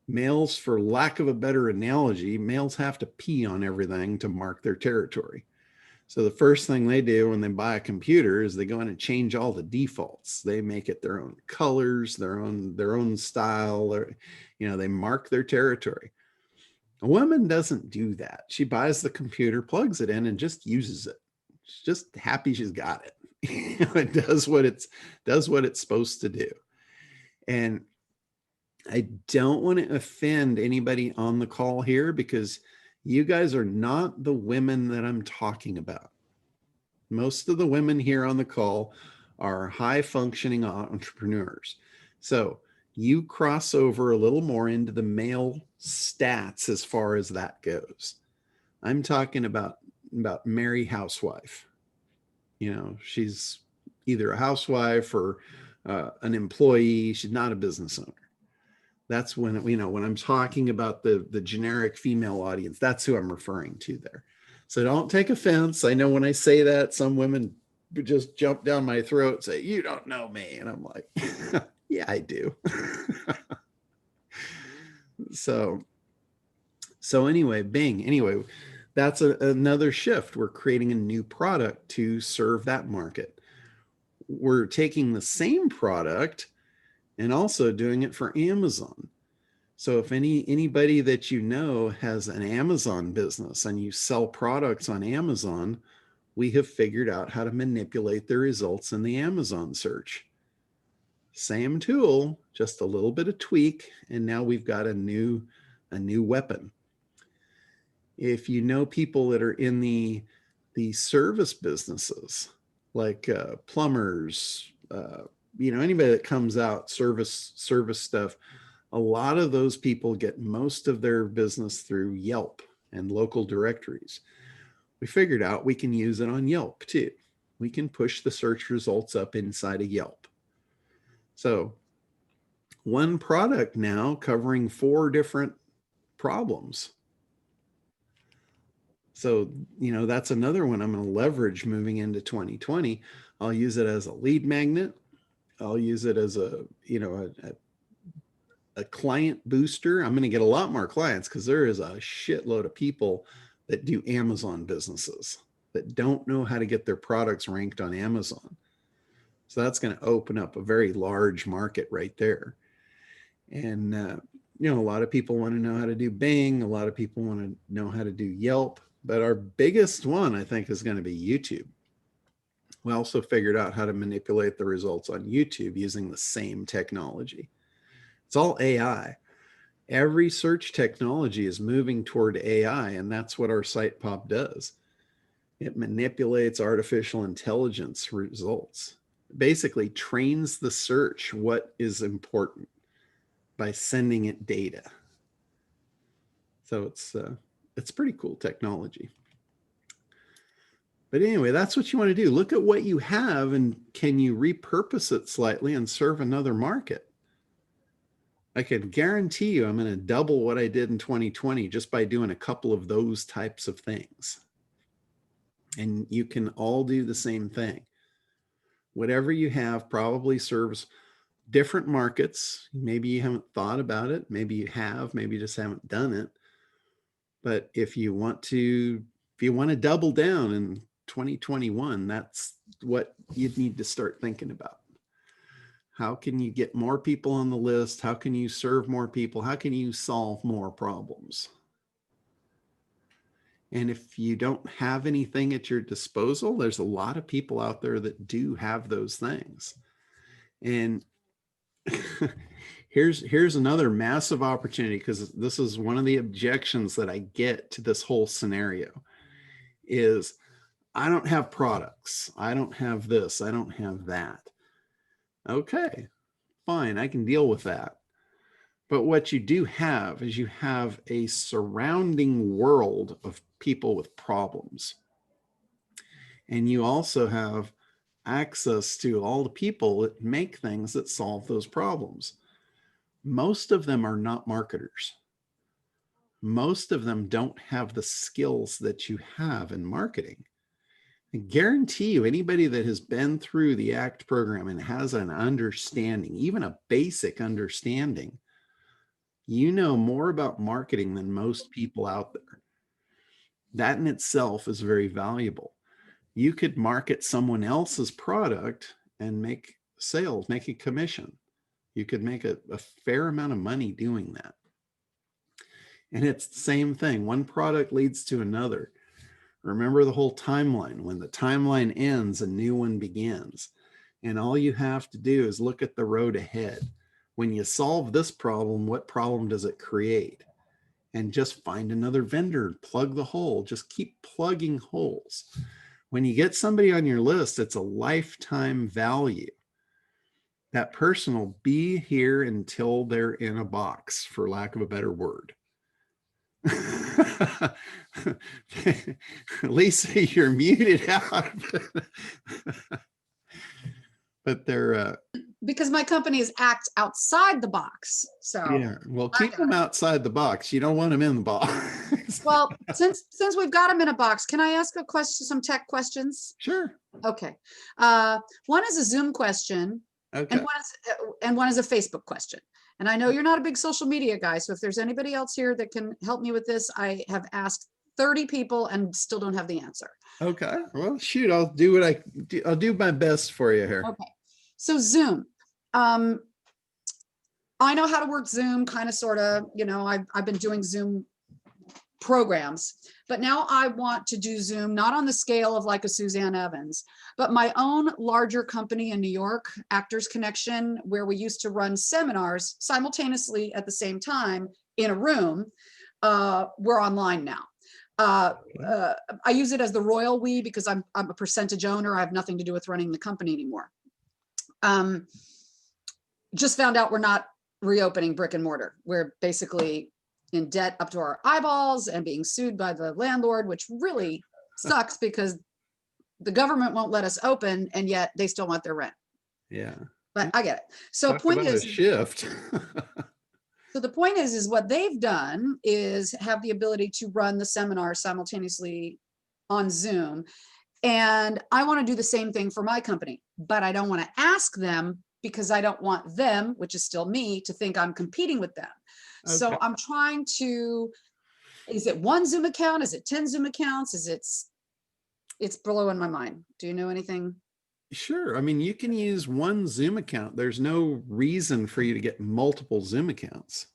Males, for lack of a better analogy, males have to pee on everything to mark their territory. So the first thing they do when they buy a computer is they go in and change all the defaults. They make it their own colors, their own style, they mark their territory. A woman doesn't do that. She buys the computer, plugs it in, and just uses it. She's just happy she's got it. It does what it's supposed to do. And I don't want to offend anybody on the call here because you guys are not the women that I'm talking about. Most of the women here on the call are high functioning entrepreneurs. So you cross over a little more into the male stats as far as that goes. I'm talking about Mary housewife. She's either a housewife or an employee. She's not a business owner. That's when, when I'm talking about the generic female audience, that's who I'm referring to there. So don't take offense. I know when I say that, some women just jump down my throat and say, you don't know me. And I'm like, yeah, I do. So anyway, Bing. Anyway, that's another shift. We're creating a new product to serve that market. We're taking the same product and also doing it for Amazon. So if anybody that you know has an Amazon business and you sell products on Amazon, we have figured out how to manipulate the results in the Amazon search. Same tool, just a little bit of tweak, and now we've got a new weapon. If you know people that are in the service businesses, like plumbers, anybody that comes out service stuff, a lot of those people get most of their business through Yelp and local directories. We figured out we can use it on Yelp too. We can push the search results up inside of Yelp. So one product now covering 4 different problems. So, that's another one I'm going to leverage moving into 2020. I'll use it as a lead magnet. I'll use it as a client booster. I'm going to get a lot more clients because there is a shitload of people that do Amazon businesses that don't know how to get their products ranked on Amazon. So that's going to open up a very large market right there. And, a lot of people want to know how to do Bing. A lot of people want to know how to do Yelp. But our biggest one, I think, is going to be YouTube. We also figured out how to manipulate the results on YouTube using the same technology. It's all AI. Every search technology is moving toward AI, and that's what our Site Pop does. It manipulates artificial intelligence results. Basically trains the search what is important by sending it data. So it's pretty cool technology. But anyway, that's what you want to do. Look at what you have and can you repurpose it slightly and serve another market? I can guarantee you I'm going to double what I did in 2020 just by doing a couple of those types of things. And you can all do the same thing. Whatever you have probably serves different markets. Maybe you haven't thought about it. Maybe you have, maybe you just haven't done it. But if you want to double down in 2021, that's what you'd need to start thinking about. How can you get more people on the list? How can you serve more people? How can you solve more problems? And if you don't have anything at your disposal, there's a lot of people out there that do have those things. And here's another massive opportunity, because this is one of the objections that I get to this whole scenario is, I don't have products. I don't have this. I don't have that. Okay, fine. I can deal with that. But what you do have is you have a surrounding world of people with problems. And you also have access to all the people that make things that solve those problems. Most of them are not marketers. Most of them don't have the skills that you have in marketing. I guarantee you, anybody that has been through the ACT program and has an understanding, even a basic understanding, you know more about marketing than most people out there. That in itself is very valuable. You could market someone else's product and make sales, make a commission. You could make a fair amount of money doing that. And it's the same thing. One product leads to another. Remember the whole timeline. When the timeline ends, a new one begins. And all you have to do is look at the road ahead. When you solve this problem, what problem does it create? And just find another vendor, plug the hole, just keep plugging holes. When you get somebody on your list, it's a lifetime value. That person will be here until they're in a box, for lack of a better word. Lisa, you're muted out. But they're because my company is ACT outside the box. So yeah, well, keep them outside the box. You don't want them in the box. well, since we've got them in a box, can I ask a question, some tech questions? Sure. Okay. One is a Zoom question, Okay. and one is a Facebook question. And I know you're not a big social media guy, so if there's anybody else here that can help me with this, I have asked 30 people and still don't have the answer. Okay. Well, shoot, I'll do I'll do my best for you here. Okay. So Zoom. I know how to work Zoom, kind of, sort of, you know, I've been doing Zoom programs, but now I want to do Zoom, not on the scale of like a Suzanne Evans, but my own larger company in New York, Actors Connection, where we used to run seminars simultaneously at the same time in a room. We're online now. I use it as the royal we, because I'm a percentage owner. I have nothing to do with running the company anymore. Just found out we're not reopening brick and mortar. We're basically in debt up to our eyeballs and being sued by the landlord, which really sucks because the government won't let us open and yet they still want their rent. Yeah. But I get it. So Talk point about is, a shift. so the point is what they've done is have the ability to run the seminar simultaneously on Zoom. And I want to do the same thing for my company, but I don't want to ask them because I don't want them, which is still me, to think I'm competing with them. Okay. So I'm trying to, is it one Zoom account? Is it 10 Zoom accounts? It's blowing my mind. Do you know anything? Sure. I mean, you can use one Zoom account. There's no reason for you to get multiple Zoom accounts.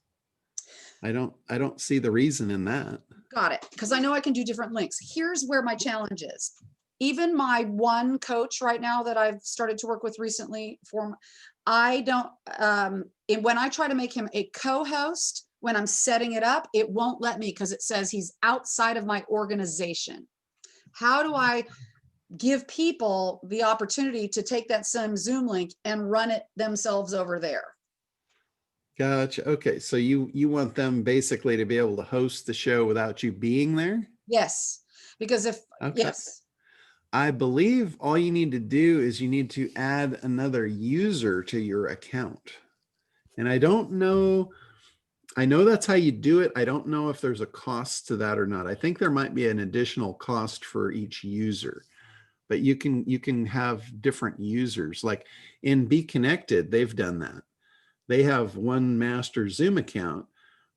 I don't see the reason in that. Got it. Because I know I can do different links. Here's where my challenge is. Even my one coach right now that I've started to work with recently, I don't, when I try to make him a co-host, when I'm setting it up, it won't let me because it says he's outside of my organization. How do I give people the opportunity to take that same Zoom link and run it themselves over there? Gotcha. Okay. So you want them basically to be able to host the show without you being there? Yes. Because if, yes. I believe all you need to do is you need to add another user to your account. And I don't know, I know that's how you do it. I don't know if there's a cost to that or not. I think there might be an additional cost for each user, but you can have different users. Like in Be Connected, they've done that. They have one master Zoom account,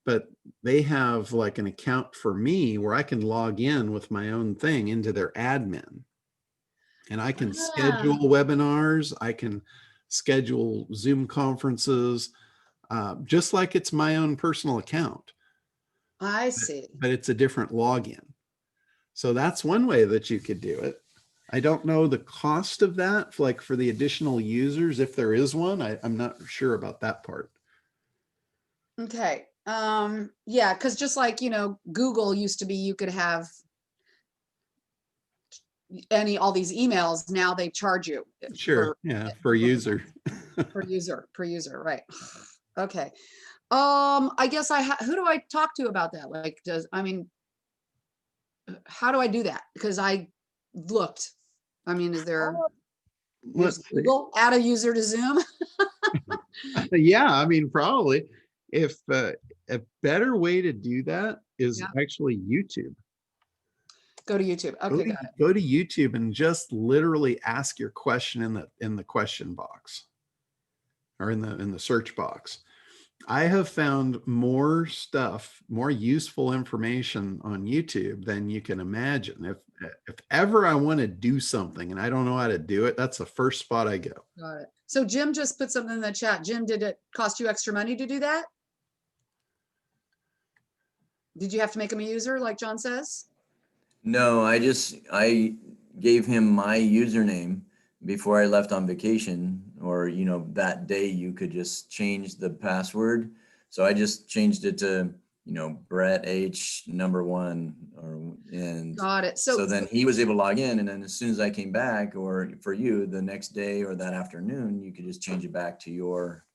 but they have like an account for me where I can log in with my own thing into their admin. And I can schedule webinars. I can schedule Zoom conferences, just like it's my own personal account. I see. But it's a different login. So that's one way that you could do it. I don't know the cost of that, like for the additional users, if there is one. I'm not sure about that part. Okay. Yeah, because just like, Google used to be, you could have all these emails. Now they charge you. Sure. Yeah. Per user. Per user. Right. Okay. I guess who do I talk to about that? Like, how do I do that? Because I looked, is there, Let's see. Google add a user to Zoom? Yeah, probably. If a better way to do that is actually YouTube. Go to YouTube. Okay, got it. Go to YouTube and just literally ask your question in the question box or in the search box. I have found more stuff, more useful information on YouTube than you can imagine. If ever I want to do something and I don't know how to do it, that's the first spot I go. Got it. So Jim just put something in the chat. Jim, did it cost you extra money to do that? Did you have to make him a user like John says? No, I gave him my username before I left on vacation, or, that day you could just change the password. So I just changed it to, Brett H #1 and got it. So then he was able to log in, and then as soon as I came back, or for you the next day or that afternoon, you could just change it back to your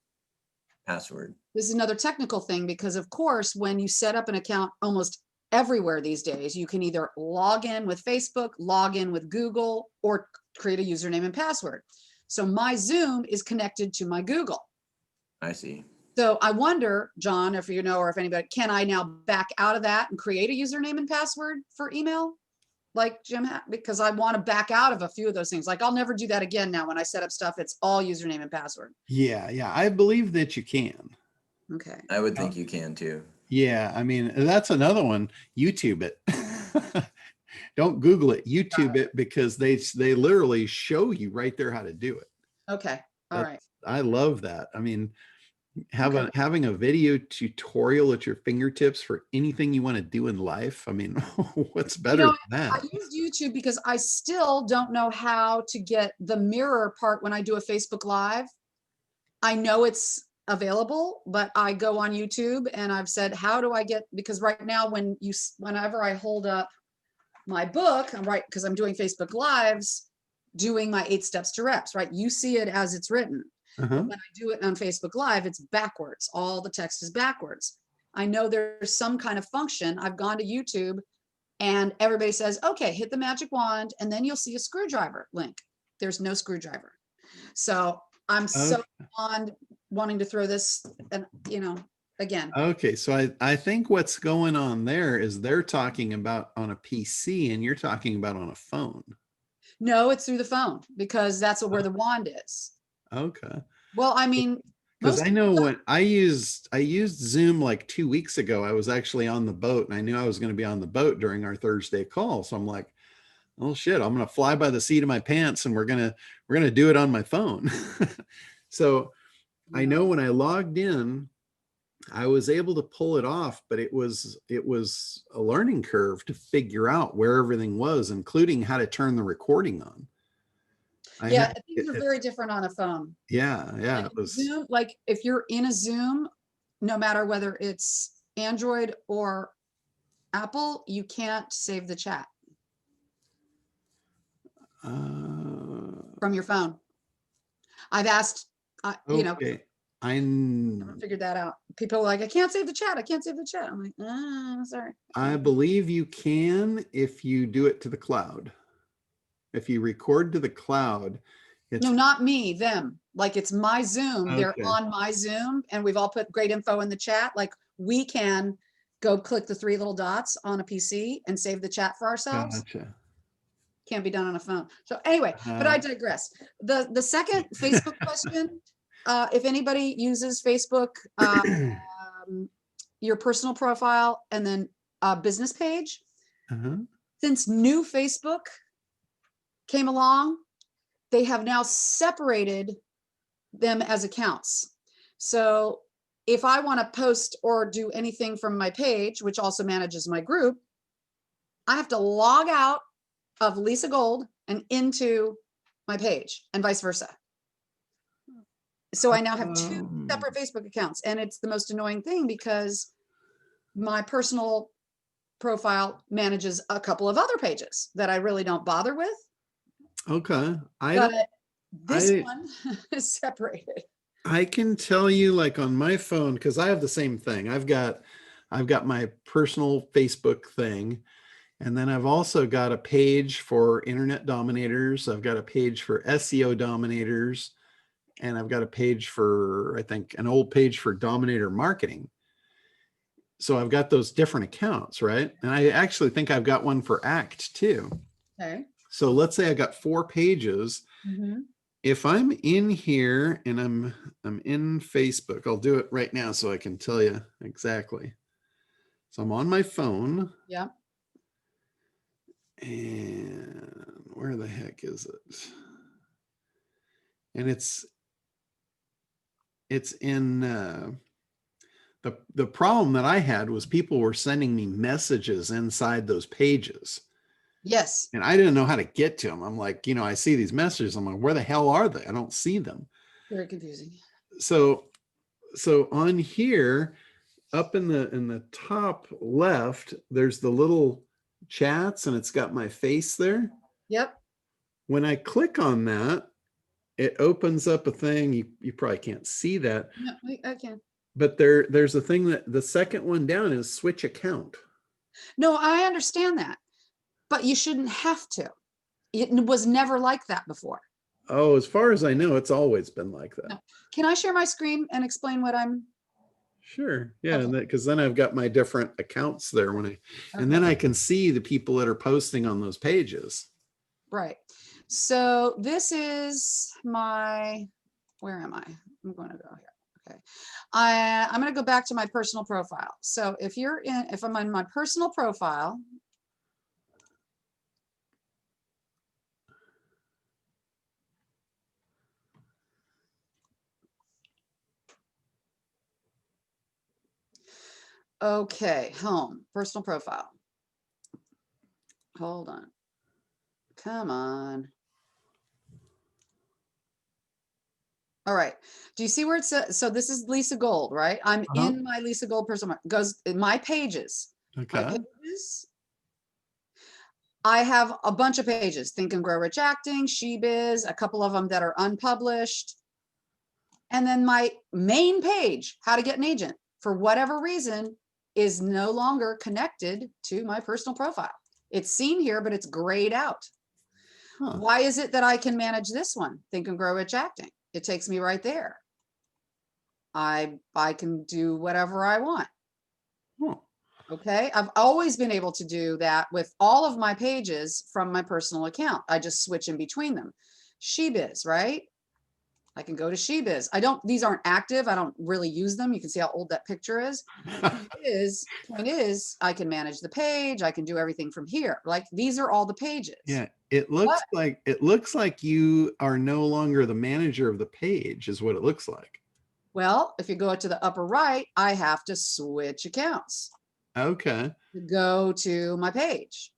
password. This is another technical thing, because of course, when you set up an account almost everywhere these days, you can either log in with Facebook, log in with Google, or create a username and password. So my Zoom is connected to my Google. I see. So I wonder, John, if you know, or if anybody, can I now back out of that and create a username and password for email? Like Jim, because I want to back out of a few of those things. Like I'll never do that again now. When I set up stuff, it's all username and password. Yeah, I believe that you can. Okay. I would think you can too. Yeah, that's another one. YouTube it. Don't Google it. YouTube it, because they literally show you right there how to do it. Okay. All right. I love that. Having a video tutorial at your fingertips for anything you want to do in life. What's better than that? I used YouTube because I still don't know how to get the mirror part when I do a Facebook Live. I know it's available, but I go on YouTube and I've said, how do I get, because right now whenever I hold up my book, because I'm doing Facebook Lives, doing my 8 steps to reps, right? You see it as it's written. But when I do it on Facebook Live, it's backwards. All the text is backwards. I know there's some kind of function. I've gone to YouTube and everybody says, okay, hit the magic wand and then you'll see a screwdriver link. There's no screwdriver. So I'm so on wanting to throw this and, again. Okay, so I think what's going on there is they're talking about on a PC and you're talking about on a phone. No, it's through the phone, because that's where the wand is. Okay. Well, because I know when I used Zoom like 2 weeks ago, I was actually on the boat and I knew I was going to be on the boat during our Thursday call. So I'm like, oh shit, I'm going to fly by the seat of my pants and we're going to do it on my phone. So I know when I logged in, I was able to pull it off, but it was a learning curve to figure out where everything was, including how to turn the recording on. Things are very different on a phone. Yeah. Like Zoom, like if you're in a Zoom, no matter whether it's Android or Apple, you can't save the chat from your phone. I've asked, I figured that out. People are like, I can't save the chat. I can't save the chat. I'm like, sorry. I believe you can if you do it to the cloud. If you record to the cloud, no, not me, them. Like it's my Zoom. Okay. They're on my Zoom and we've all put great info in the chat. Like we can go click the 3 little dots on a PC and save the chat for ourselves. Gotcha. Can't be done on a phone. So anyway, but I digress. The second Facebook question, if anybody uses Facebook, your personal profile and then a business page. Uh-huh. Since new Facebook came along, they have now separated them as accounts. So if I want to post or do anything from my page, which also manages my group, I have to log out of Lisa Gold and into my page and vice versa. So I now have two separate Facebook accounts, and it's the most annoying thing because my personal profile manages a couple of other pages that I really don't bother with. Okay. But this I- one is separated. I can tell you, like on my phone, because I have the same thing. I've got my personal Facebook thing, and then I've also got a page for Internet Dominators. I've got a page for SEO Dominators, and I've got a page for, I think, an old page for Dominator Marketing. So I've got those different accounts, right? And I actually think I've got one for ACT too. Okay. So let's say I got 4 pages. Mhm. If I'm in here and I'm in Facebook, I'll do it right now so I can tell you exactly. So I'm on my phone. Yeah. And where the heck is it? And it's in the problem that I had was people were sending me messages inside those pages. Yes. And I didn't know how to get to them. I'm like, I see these messages. I'm like, where the hell are they? I don't see them. Very confusing. So on here, up in the top left, there's the little chats and it's got my face there. Yep. When I click on that, it opens up a thing. You probably can't see that, No, I can. but there's a thing that the second one down is switch account. No, I understand that, but you shouldn't have to. It was never like that before. Oh, as far as I know, it's always been like that. No. Can I share my screen and explain what I'm? Sure. Yeah. Okay. And because then I've got my different accounts there and then I can see the people that are posting on those pages. Right. So this is my, where am I? I'm going to go here. Okay. I'm going to go back to my personal profile. So if I'm on my personal profile, okay, home, personal profile. Hold on. Come on. All right. Do you see where it says, so this is Lisa Gold, right? I'm in my Lisa Gold personal, goes in my pages. Okay. My pages. I have a bunch of pages, Think and Grow Rich Acting, SheBiz, a couple of them that are unpublished. And then my main page, How to Get an Agent, for whatever reason, is no longer connected to my personal profile. It's seen here, but it's grayed out. Huh. Why is it that I can manage this one, Think and Grow Rich Acting? It takes me right there. I can do whatever I want. Huh. Okay, I've always been able to do that with all of my pages from my personal account. I just switch in between them. SheBiz, right? I can go to SheBiz. These aren't active. I don't really use them. You can see how old that picture is. Point is, I can manage the page. I can do everything from here. Like these are all the pages. Yeah. It looks like you are no longer the manager of the page is what it looks like. Well, if you go to the upper right, I have to switch accounts Okay. to go to my page.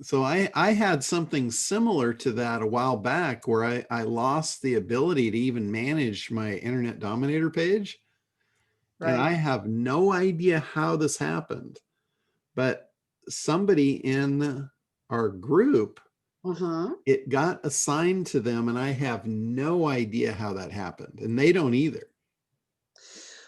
So I had something similar to that a while back where I lost the ability to even manage my Internet Dominator page. Right. And I have no idea how this happened, but somebody in our group, it got assigned to them and I have no idea how that happened and they don't either.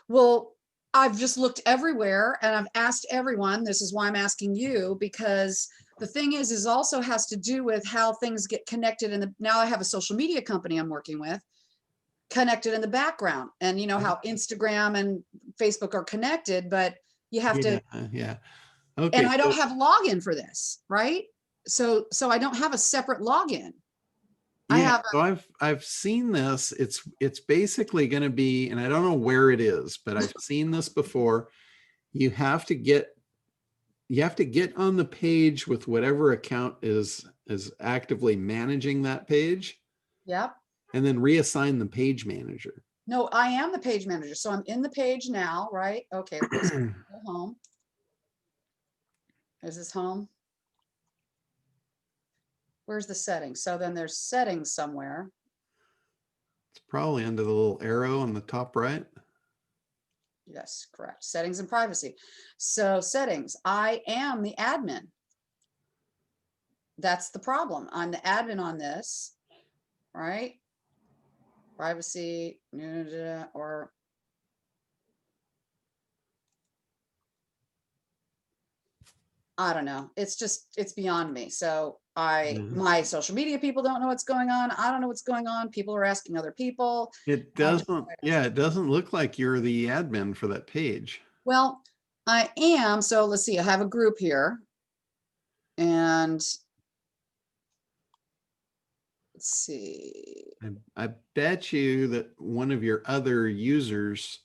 Well, I've just looked everywhere and I've asked everyone. This is why I'm asking you, because the thing is also has to do with how things get connected. Now I have a social media company I'm working with connected in the background, and you know how Instagram and Facebook are connected, but you have to. Yeah. Okay. And I don't have login for this, right? So I don't have a separate login. Yeah, so I've seen this. It's basically going to be, and I don't know where it is, but I've seen this before. you have to get on the page with whatever account is actively managing that page, Yep. and then reassign the page manager. No, I am the page manager. So I'm in the page now, right? Okay, let's go home. Is this home? Where's the settings? So then there's settings somewhere. It's probably under the little arrow on the top right. Yes, correct. Settings and privacy. So settings, I am the admin. That's the problem. I'm the admin on this, right? Privacy, or I don't know. It's just, it's beyond me. So my social media people don't know what's going on. I don't know what's going on. People are asking other people. It doesn't, yeah, it doesn't look like you're the admin for that page. Well, I am. So let's see. I have a group here. And let's see. I bet you that one of your other users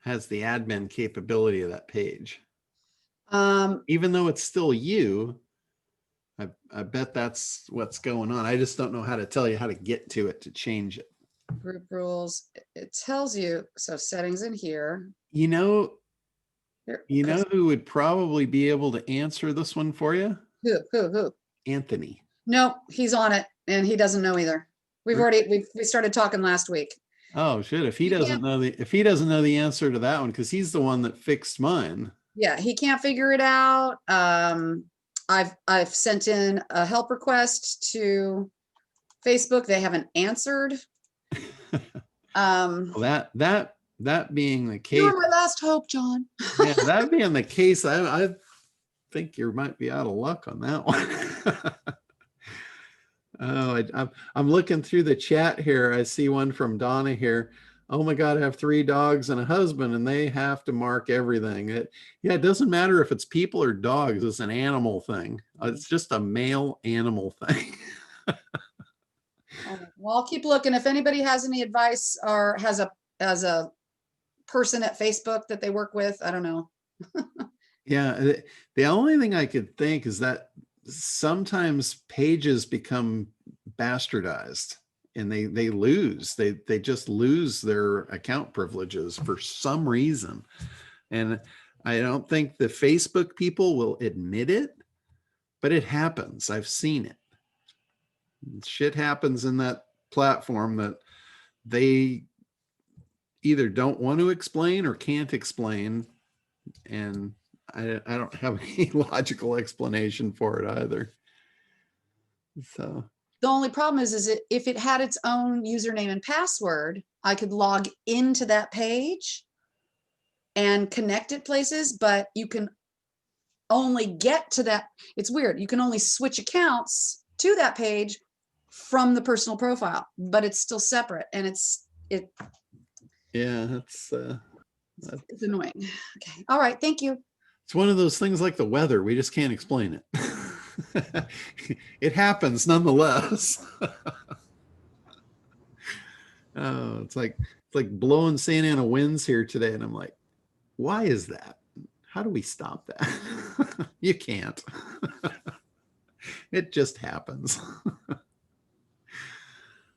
has the admin capability of that page. Even though it's still you, I bet that's what's going on. I just don't know how to tell you how to get to it to change it. Group rules. It tells you. So settings in here. You know Here, who would probably be able to answer this one for you? Who? Anthony. No, he's on it and he doesn't know either. We started talking last week. Oh shit! If he He doesn't know the answer to that one, because he's the one that fixed mine. Yeah, he can't figure it out. I've sent in a help request to Facebook. They haven't answered. Well, that being the case, You're my last hope, John. yeah, that being the case, I think you might be out of luck on that one. Oh, I'm looking through the chat here. I see one from Donna here. Oh my God, I have 3 dogs and a husband, and they have to mark everything. It doesn't matter if it's people or dogs. It's an animal thing. It's just a male animal thing. Well, I'll keep looking. If anybody has any advice or has a person at Facebook that they work with, I don't know. Yeah, the only thing I could think is that sometimes pages become bastardized and they just lose their account privileges for some reason. And I don't think the Facebook people will admit it, but it happens. I've seen it. Shit happens in that platform that they either don't want to explain or can't explain. And I don't have any logical explanation for it either. So The only problem is if it had its own username and password, I could log into that page and connect it places, but you can only get to that. It's weird. You can only switch accounts to that page from the personal profile, but it's still separate, and it's annoying. Okay. All right. Thank you. it's one of those things like the weather. We just can't explain it. It happens nonetheless. Oh, it's like blowing Santa Ana winds here today, and I'm like, why is that? How do we stop that? You can't. It just happens.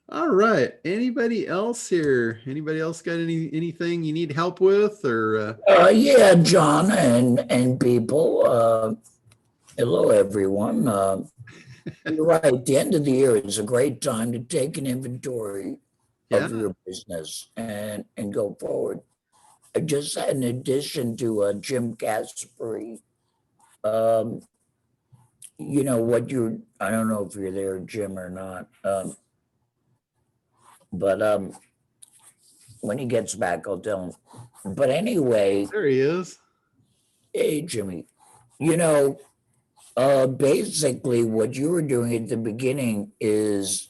All right. Anybody else here? Anybody else got anything you need help with, or? Yeah, John and people. Hello, everyone. You're right. The end of the year is a great time to take an inventory of your business and go forward. I just had an addition to Jim Caspary. You know what I don't know if you're there, Jim, or not. But when he gets back, I'll tell him. But anyway, There he is. hey, Jimmy, basically what you were doing at the beginning is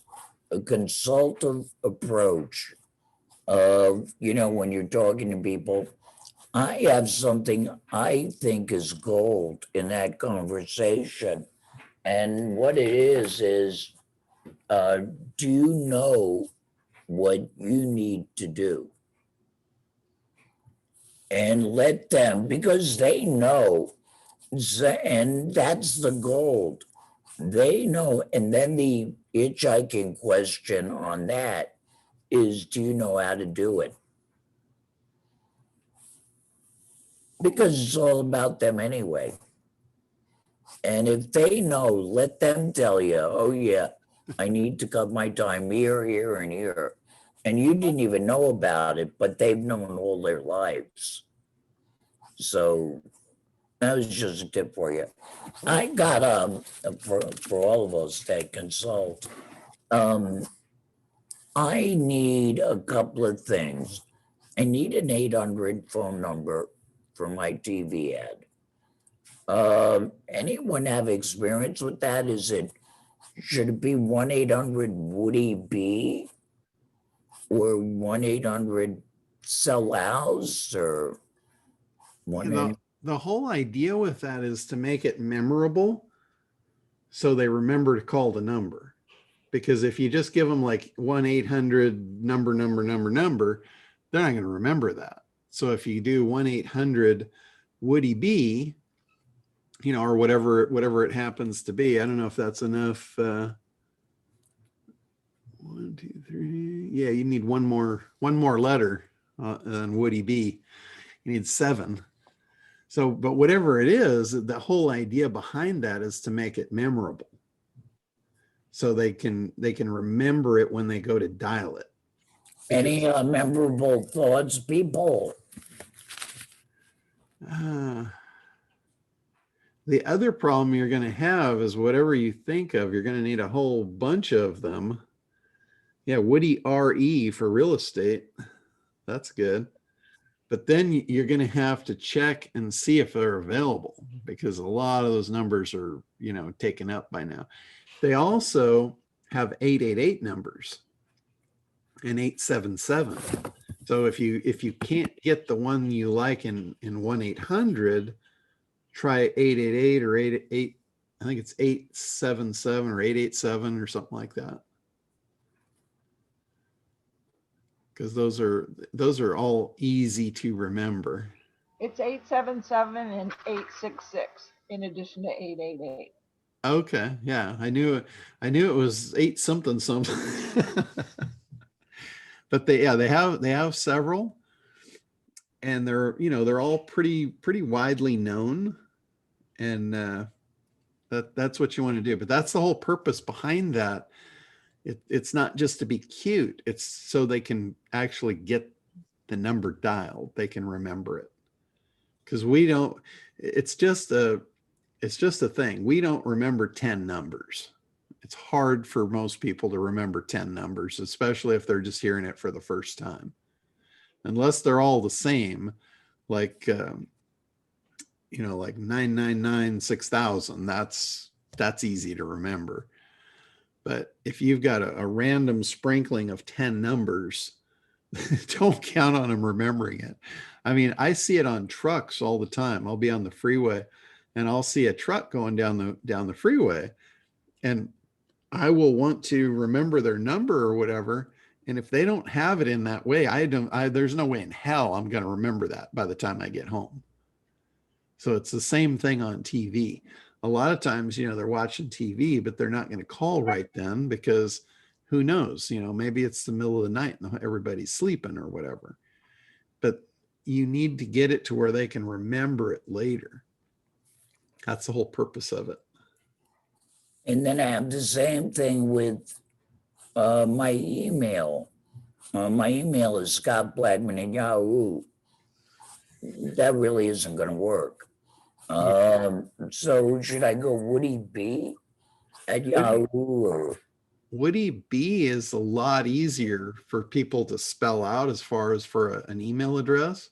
a consultative approach of, when you're talking to people. I have something I think is gold in that conversation. And what it is, do you know what you need to do? and let them, because they know, and that's the gold. They know, and then the hitchhiking question on that is, do you know how to do it? Because it's all about them anyway. And if they know, let them tell you, oh yeah, I need to cut my time here, here, and here. And you didn't even know about it, but they've known all their lives. So that was just a tip for you. I got for all of us that consult, I need a couple of things. I need an 800 phone number for my TV ad. Anyone have experience with that? Should it be 1-800 Woody B or 1-800 Sell House or The whole idea with that is to make it memorable so they remember to call the number. Because if you just give them like 1-800 number, they're not going to remember that. So if you do 1-800 Woody B, you know, or whatever it happens to be, I don't know if that's enough. 1, 2, 3. Yeah, you need one more letter than Woody B. You need 7. So, but whatever it is, the whole idea behind that is to make it memorable. So they can remember it when they go to dial it. Any memorable thoughts, people? The other problem you're going to have is whatever you think of, you're going to need a whole bunch of them. Yeah, Woody RE for real estate. That's good. But then you're going to have to check and see if they're available, because a lot of those numbers are, you know, taken up by now. They also have 888 numbers and 877. So if you can't get the one you like in 1-800, try 888 or 88. I think it's 877 or 887 or something like that. Because those are all easy to remember. It's 877 and 866 in addition to 888. Okay, yeah, I knew it was 8 something. But they have several, and they're all pretty widely known, and that's what you want to do. But that's the whole purpose behind that. It's not just to be cute. It's so they can actually get the number dialed. They can remember it. Because it's just a thing. We don't remember 10 numbers. It's hard for most people to remember 10 numbers, especially if they're just hearing it for the first time. Unless they're all the same, like, like 999 6000. That's easy to remember. But if you've got a random sprinkling of 10 numbers, don't count on them remembering it. I mean, I see it on trucks all the time. I'll be on the freeway and I'll see a truck going down the freeway, and I will want to remember their number or whatever. And if they don't have it in that way, there's no way in hell I'm going to remember that by the time I get home. So it's the same thing on TV. A lot of times, they're watching TV, but they're not going to call right then, because who knows, maybe it's the middle of the night and everybody's sleeping or whatever. But you need to get it to where they can remember it later. That's the whole purpose of it. And then I have the same thing with my email. My email is Scott Blackman at Yahoo. That really isn't going to work. So should I go Woody B at Yahoo? Or? Woody B is a lot easier for people to spell out as far as for an email address.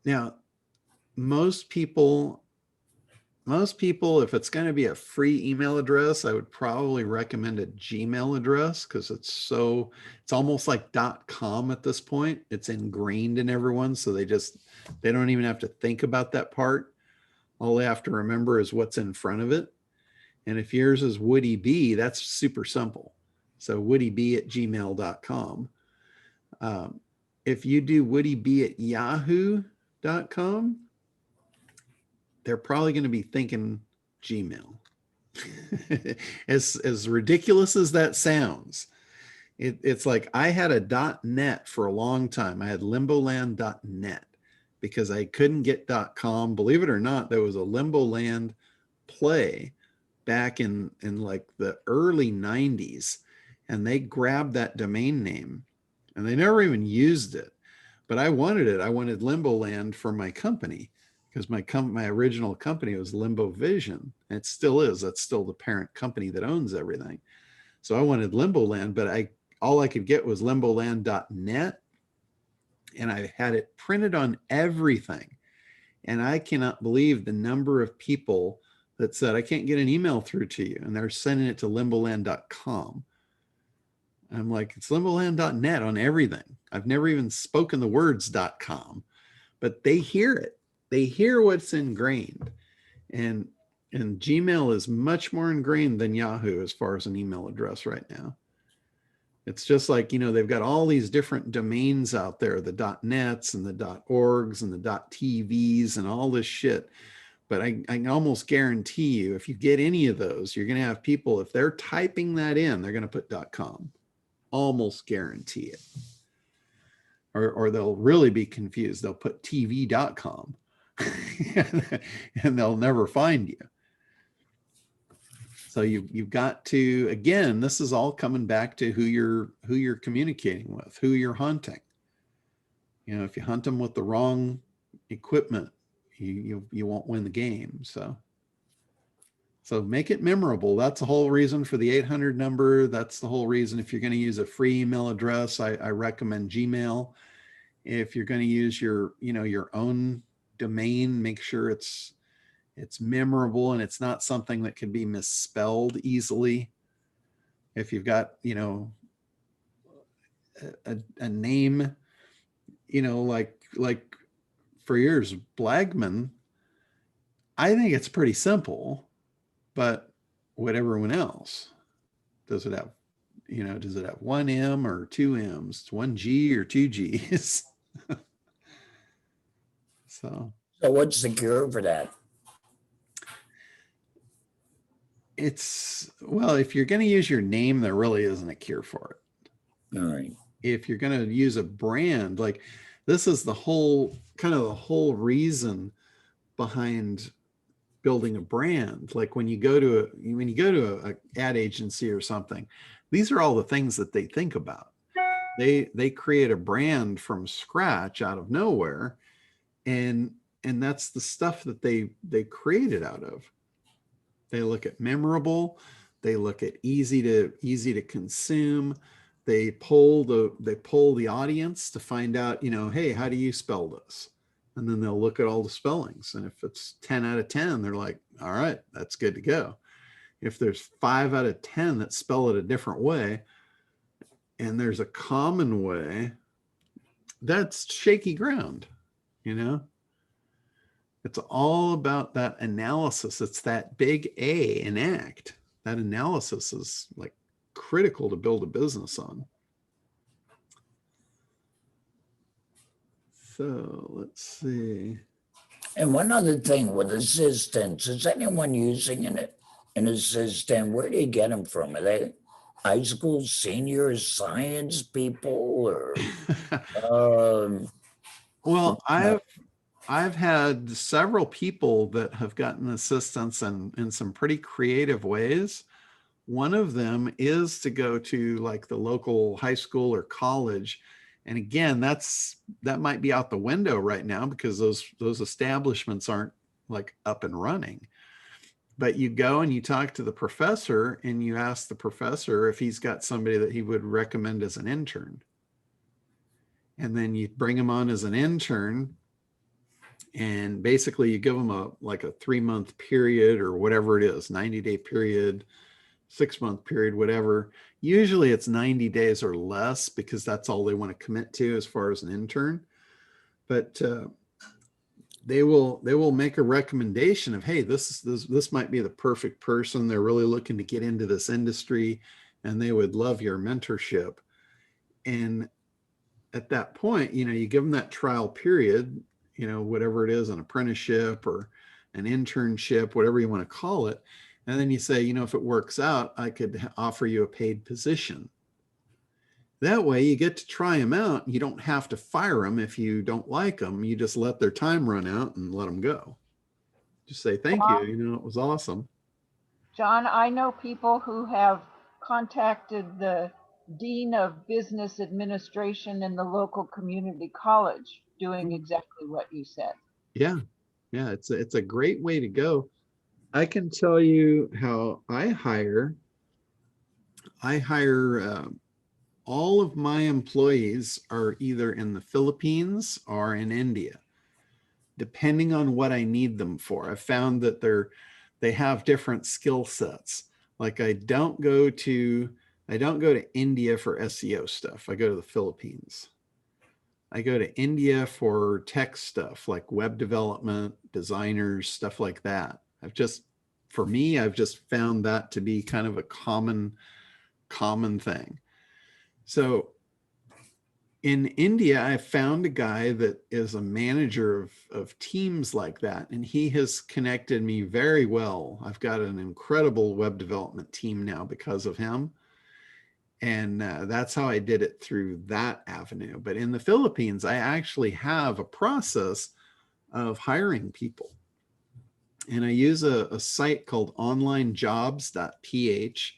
Now, most people, if it's going to be a free email address, I would probably recommend a Gmail address, because it's almost like .com at this point. It's ingrained in everyone, so they don't even have to think about that part. All they have to remember is what's in front of it. And if yours is Woody B, that's super simple. So woodyb@gmail.com. if you do woodyb@yahoo.com, they're probably going to be thinking Gmail. As ridiculous as that sounds, it's like I had a .net for a long time. I had limboland.net because I couldn't get .com. Believe it or not, there was a Limboland play back in like the early 90s, and they grabbed that domain name and they never even used it. But I wanted it. I wanted Limboland for my company because my original company was Limbo Vision. And it still is. That's still the parent company that owns everything. So I wanted Limboland, but all I could get was limboland.net, and I had it printed on everything. And I cannot believe the number of people that said, I can't get an email through to you. And they're sending it to limboland.com. I'm like, it's limboland.net on everything. I've never even spoken the words .com, but they hear it. They hear what's ingrained. And Gmail is much more ingrained than Yahoo as far as an email address right now. It's just like, they've got all these different domains out there, the .nets and the .orgs and the .tvs and all this shit. But I can almost guarantee you, if you get any of those, you're going to have people, if they're typing that in, they're going to put .com. Almost guarantee it. Or they'll really be confused. They'll put tv.com and they'll never find you. So you've got to, again, this is all coming back to who you're communicating with, who you're hunting. If you hunt them with the wrong equipment, you won't win the game. So make it memorable. That's the whole reason for the 800 number. That's the whole reason. If you're going to use a free email address, I recommend Gmail. If you're going to use your own domain, make sure it's memorable and it's not something that can be misspelled easily. If you've got, a name, like for yours, Blagman, I think it's pretty simple, but what everyone else, does it have one M or two M's, one G or two G's? So what's the cure for that? Well, if you're going to use your name, there really isn't a cure for it. All right. If you're going to use a brand, like this is the whole reason behind building a brand. Like when you go to a ad agency or something, these are all the things that they think about. They create a brand from scratch out of nowhere, and that's the stuff that they create it out of. They look at memorable, they look at easy to consume. They poll the audience to find out, hey, how do you spell this? And then they'll look at all the spellings. And if it's 10 out of 10, they're like, all right, that's good to go. If there's 5 out of 10 that spell it a different way, and there's a common way, that's shaky ground, It's all about that analysis. It's that big A in ACT. That analysis is like critical to build a business on. So let's see. And one other thing with assistants, is anyone using an assistant? Where do you get them from? Are they high school senior science people or? Well, I've had several people that have gotten assistance in some pretty creative ways. One of them is to go to like the local high school or college. And again, that might be out the window right now because those establishments aren't like up and running. But you go and you talk to the professor and you ask the professor if he's got somebody that he would recommend as an intern. And then you bring him on as an intern. And basically you give them a 3-month period or whatever it is, 90-day period, 6-month period, whatever. Usually it's 90 days or less because that's all they want to commit to as far as an intern. But they will make a recommendation of, hey, this might be the perfect person. They're really looking to get into this industry and they would love your mentorship. And at that point, you give them that trial period, whatever it is, an apprenticeship or an internship, whatever you want to call it. And then you say, if it works out, I could offer you a paid position. That way you get to try them out. You don't have to fire them if you don't like them. You just let their time run out and let them go. Just say, thank you. It was awesome. John, I know people who have contacted the Dean of Business Administration in the local community college doing exactly what you said. Yeah. Yeah. It's a great way to go. I can tell you how I hire all of my employees are either in the Philippines or in India, depending on what I need them for. I found that they have different skill sets. Like I don't go to India for SEO stuff. I go to the Philippines. I go to India for tech stuff like web development, designers, stuff like that. I've just found that to be kind of a common thing. So in India, I found a guy that is a manager of teams like that, and he has connected me very well. I've got an incredible web development team now because of him. And that's how I did it through that avenue. But in the Philippines, I actually have a process of hiring people. And I use a site called onlinejobs.ph.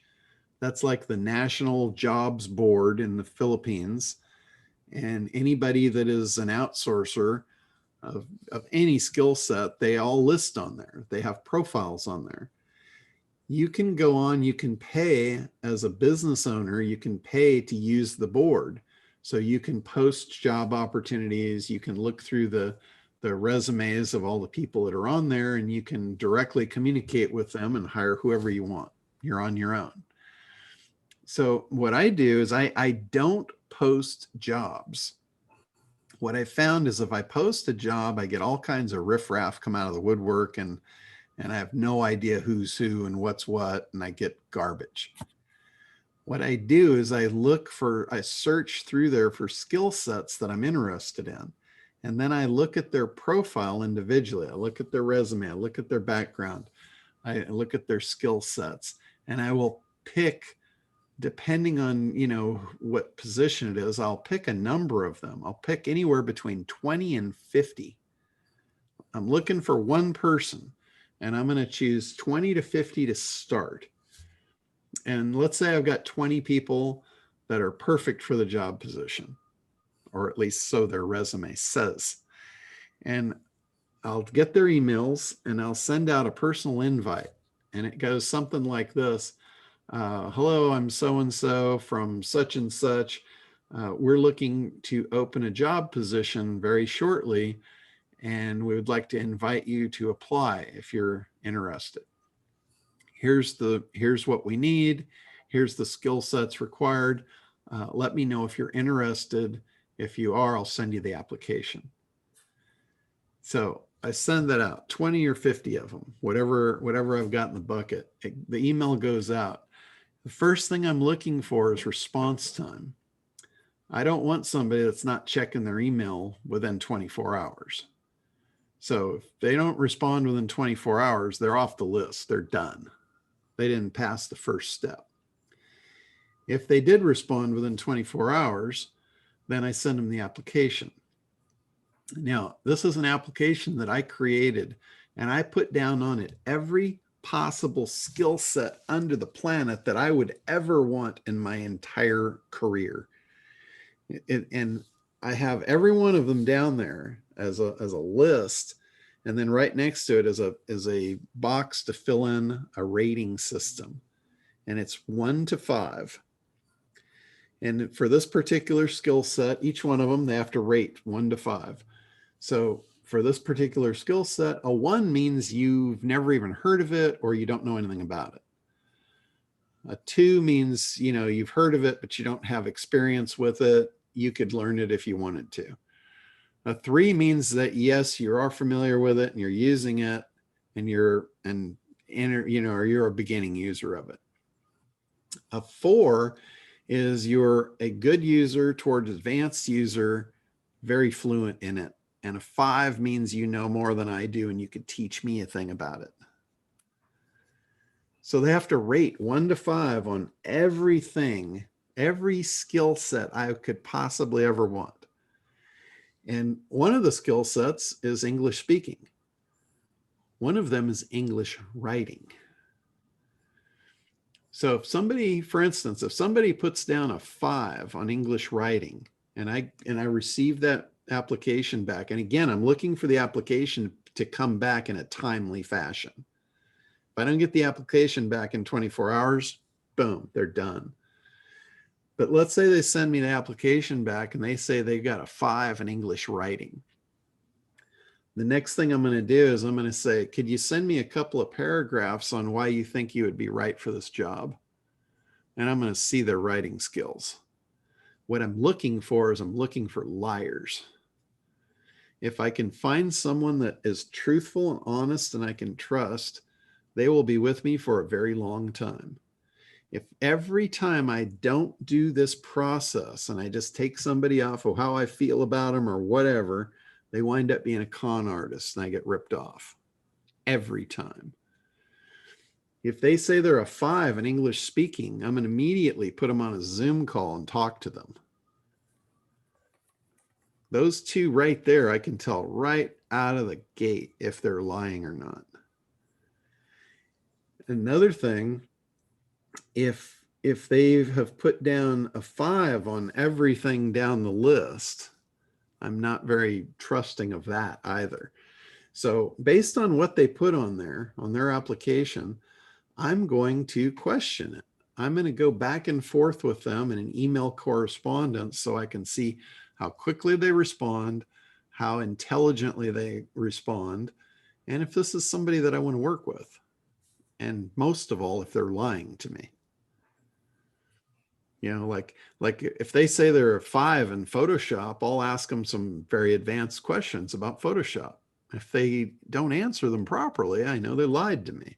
That's like the national jobs board in the Philippines. And anybody that is an outsourcer of any skill set, they all list on there. They have profiles on there. You can go on, you can pay as a business owner, you can pay to use the board. So you can post job opportunities, you can look through the resumes of all the people that are on there, and you can directly communicate with them and hire whoever you want. You're on your own. So what I do is I don't post jobs. What I found is if I post a job, I get all kinds of riffraff come out of the woodwork, and I have no idea who's who and what's what, and I get garbage. What I do is I search through there for skill sets that I'm interested in. And then I look at their profile individually. I look at their resume, I look at their background, I look at their skill sets, and I will pick, depending on, what position it is, I'll pick a number of them. I'll pick anywhere between 20 and 50. I'm looking for one person, and I'm going to choose 20 to 50 to start. And let's say I've got 20 people that are perfect for the job position, or at least so their resume says. And I'll get their emails and I'll send out a personal invite. And it goes something like this. Hello, I'm so-and-so from such and such. We're looking to open a job position very shortly, and we would like to invite you to apply if you're interested. Here's what we need. Here's the skill sets required. Let me know if you're interested. If you are, I'll send you the application. So I send that out, 20 or 50 of them, whatever I've got in the bucket. The email goes out. The first thing I'm looking for is response time. I don't want somebody that's not checking their email within 24 hours. So if they don't respond within 24 hours, they're off the list. They're done. They didn't pass the first step. If they did respond within 24 hours, then I send them the application. Now, this is an application that I created, and I put down on it every possible skill set under the planet that I would ever want in my entire career. And I have every one of them down there as a list. And then right next to it is a box to fill in a rating system. And it's 1 to 5. And for this particular skill set, each one of them, they have to rate 1 to 5. So for this particular skill set, a 1 means you've never even heard of it or you don't know anything about it. A 2 means, you've heard of it, but you don't have experience with it. You could learn it if you wanted to. A 3 means that yes, you are familiar with it and you're using it, and you're a beginning user of it. A 4 is you're a good user towards advanced user, very fluent in it. And a 5 means you know more than I do and you could teach me a thing about it. So they have to rate 1 to 5 on everything, every skill set I could possibly ever want. And one of the skill sets is English speaking. One of them is English writing. So if somebody, for instance, if somebody puts down a 5 on English writing and I receive that application back, and again, I'm looking for the application to come back in a timely fashion. If I don't get the application back in 24 hours, boom, they're done. But let's say they send me the application back and they say they've got a 5 in English writing. The next thing I'm going to do is I'm going to say, could you send me a couple of paragraphs on why you think you would be right for this job? And I'm going to see their writing skills. What I'm looking for is I'm looking for liars. If I can find someone that is truthful and honest and I can trust, they will be with me for a very long time. If every time I don't do this process and I just take somebody off of how I feel about them or whatever, they wind up being a con artist and I get ripped off every time. If they say they're a 5 in English speaking, I'm going to immediately put them on a Zoom call and talk to them. Those two right there, I can tell right out of the gate if they're lying or not. Another thing, if they have put down a 5 on everything down the list, I'm not very trusting of that either. So based on what they put on their application, I'm going to question it. I'm going to go back and forth with them in an email correspondence so I can see how quickly they respond, how intelligently they respond, and if this is somebody that I want to work with. And most of all, if they're lying to me. You know, like if they say they're a 5 in Photoshop, I'll ask them some very advanced questions about Photoshop. If they don't answer them properly, I know they lied to me.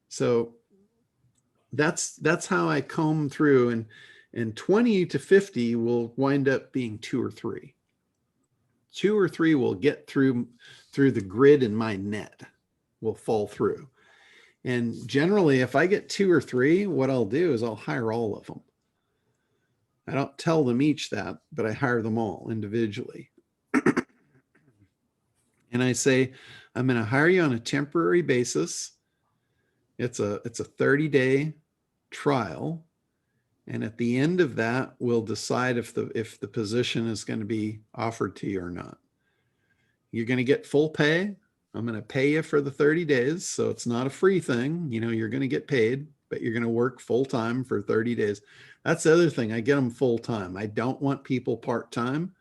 So that's how I comb through, and 20 to 50 will wind up being 2 or 3. 2 or 3 will get through the grid in my net, will fall through. And generally, if I get 2 or 3, what I'll do is I'll hire all of them. I don't tell them each that, but I hire them all individually. And I say, I'm going to hire you on a temporary basis. It's a 30-day trial. And at the end of that, we'll decide if the position is going to be offered to you or not. You're going to get full pay. I'm going to pay you for the 30 days. So it's not a free thing. You know, you're going to get paid, but you're going to work full time for 30 days. That's the other thing. I get them full time. I don't want people part time.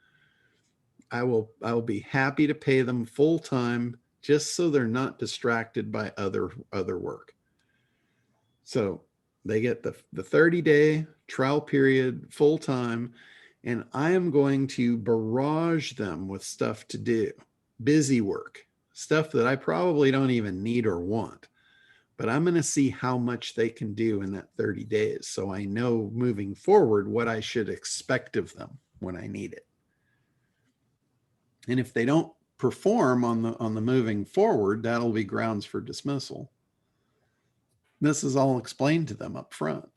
I will be happy to pay them full time just so they're not distracted by other work. So they get the 30-day trial period full time, and I am going to barrage them with stuff to do, busy work, stuff that I probably don't even need or want, but I'm going to see how much they can do in that 30 days. So I know moving forward what I should expect of them when I need it. And if they don't perform on the moving forward, that'll be grounds for dismissal. This is all explained to them up front.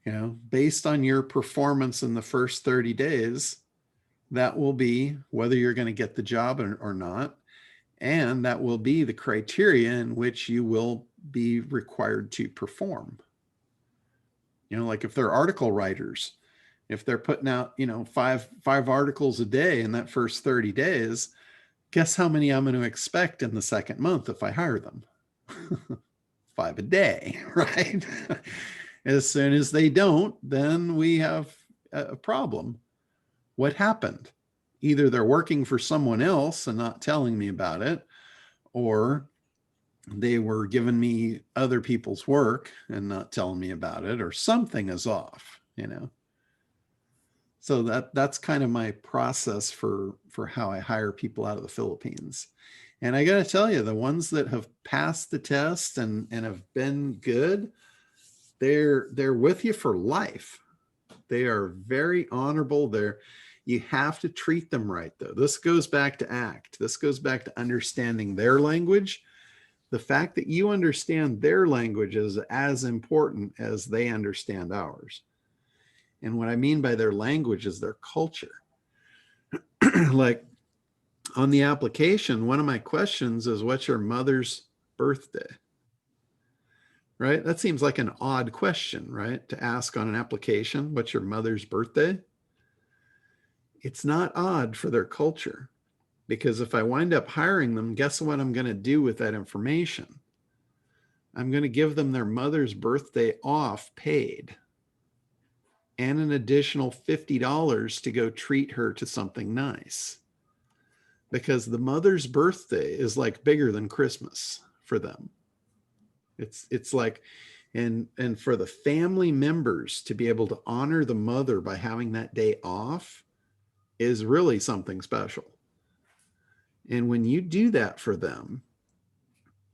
You know, based on your performance in the first 30 days, that will be whether you're going to get the job or not. And that will be the criteria in which you will be required to perform. You know, like if they're article writers, if they're putting out, you know, five articles a day in that first 30 days, guess how many I'm going to expect in the second month if I hire them? 5 a day, right? As soon as they don't, then we have a problem. What happened? Either they're working for someone else and not telling me about it, or they were giving me other people's work and not telling me about it, or something is off, you know? So that's kind of my process for how I hire people out of the Philippines. And I got to tell you, the ones that have passed the test and have been good, they're with you for life. They are very honorable. You have to treat them right, though. This goes back to ACT. This goes back to understanding their language. The fact that you understand their language is as important as they understand ours. And what I mean by their language is their culture. Like on the application, one of my questions is, what's your mother's birthday? Right? That seems like an odd question, right? To ask on an application, what's your mother's birthday? It's not odd for their culture, because if I wind up hiring them, guess what I'm going to do with that information? I'm going to give them their mother's birthday off paid and an additional $50 to go treat her to something nice. Because the mother's birthday is like bigger than Christmas for them. It's like, and for the family members to be able to honor the mother by having that day off is really something special. And when you do that for them,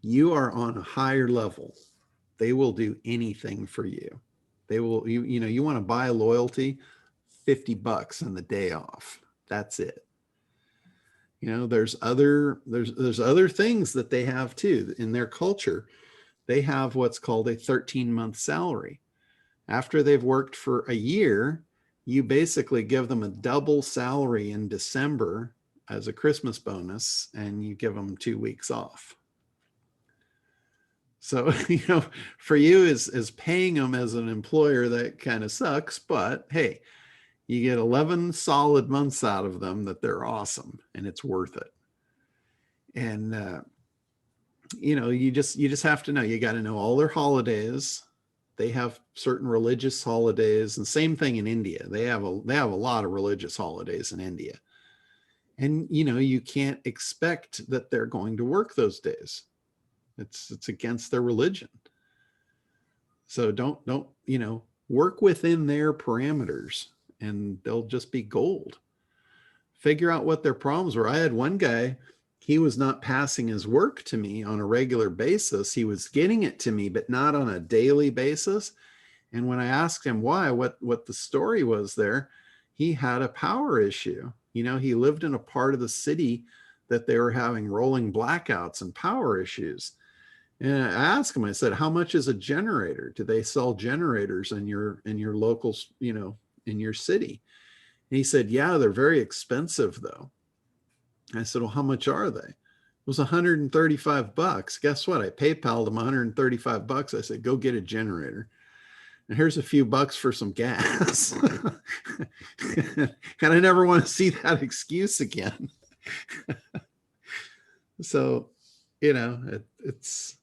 you are on a higher level. They will do anything for you. They will, you want to buy loyalty, $50 on the day off. That's it. There's other things that they have too in their culture. They have what's called a 13-month salary. After they've worked for a year, you basically give them a double salary in December as a Christmas bonus, and you give them 2 weeks off. So, for you is paying them as an employer, that kind of sucks, but hey, you get 11 solid months out of them that they're awesome, and it's worth it. And, you just have to know, you got to know all their holidays. They have certain religious holidays, and same thing in India. They have a lot of religious holidays in India. And, you can't expect that they're going to work those days. It's against their religion. So don't, work within their parameters, and they'll just be gold. Figure out what their problems were. I had one guy, he was not passing his work to me on a regular basis. He was getting it to me, but not on a daily basis. And when I asked him why, what the story was there, he had a power issue. He lived in a part of the city that they were having rolling blackouts and power issues. And I asked him, I said, how much is a generator? Do they sell generators in your local, in your city? And he said, yeah, they're very expensive though. I said, well, how much are they? It was $135. Guess what? I PayPal'd him $135. I said, go get a generator. And here's a few bucks for some gas. And I never want to see that excuse again. So, it's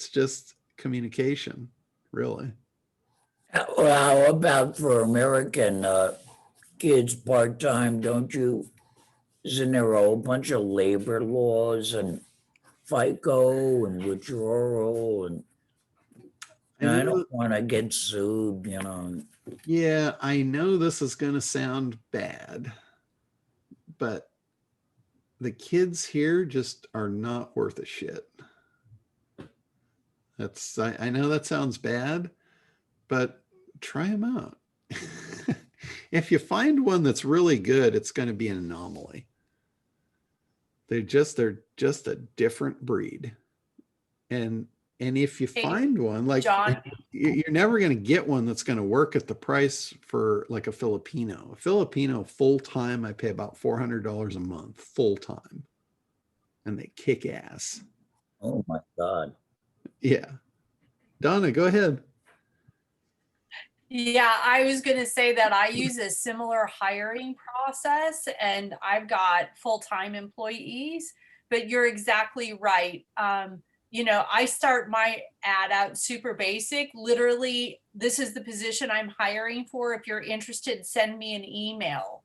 just communication, really. Well, how about for American kids part-time? Isn't there a whole bunch of labor laws and FICO and withdrawal, and I don't want to get sued, Yeah, I know this is going to sound bad, but the kids here just are not worth a shit. I know that sounds bad, but try them out. If you find one that's really good, it's going to be an anomaly. They're just a different breed. And if you find one, like John, you're never going to get one that's going to work at the price for like a Filipino. A Filipino full-time, I pay about $400 a month full-time, and they kick ass. Oh my God. Yeah. Donna, go ahead. yeah, I was going to say that I use a similar hiring process, and I've got full-time employees, but you're exactly right. I start my ad out super basic. Literally, this is the position I'm hiring for. If you're interested, send me an email,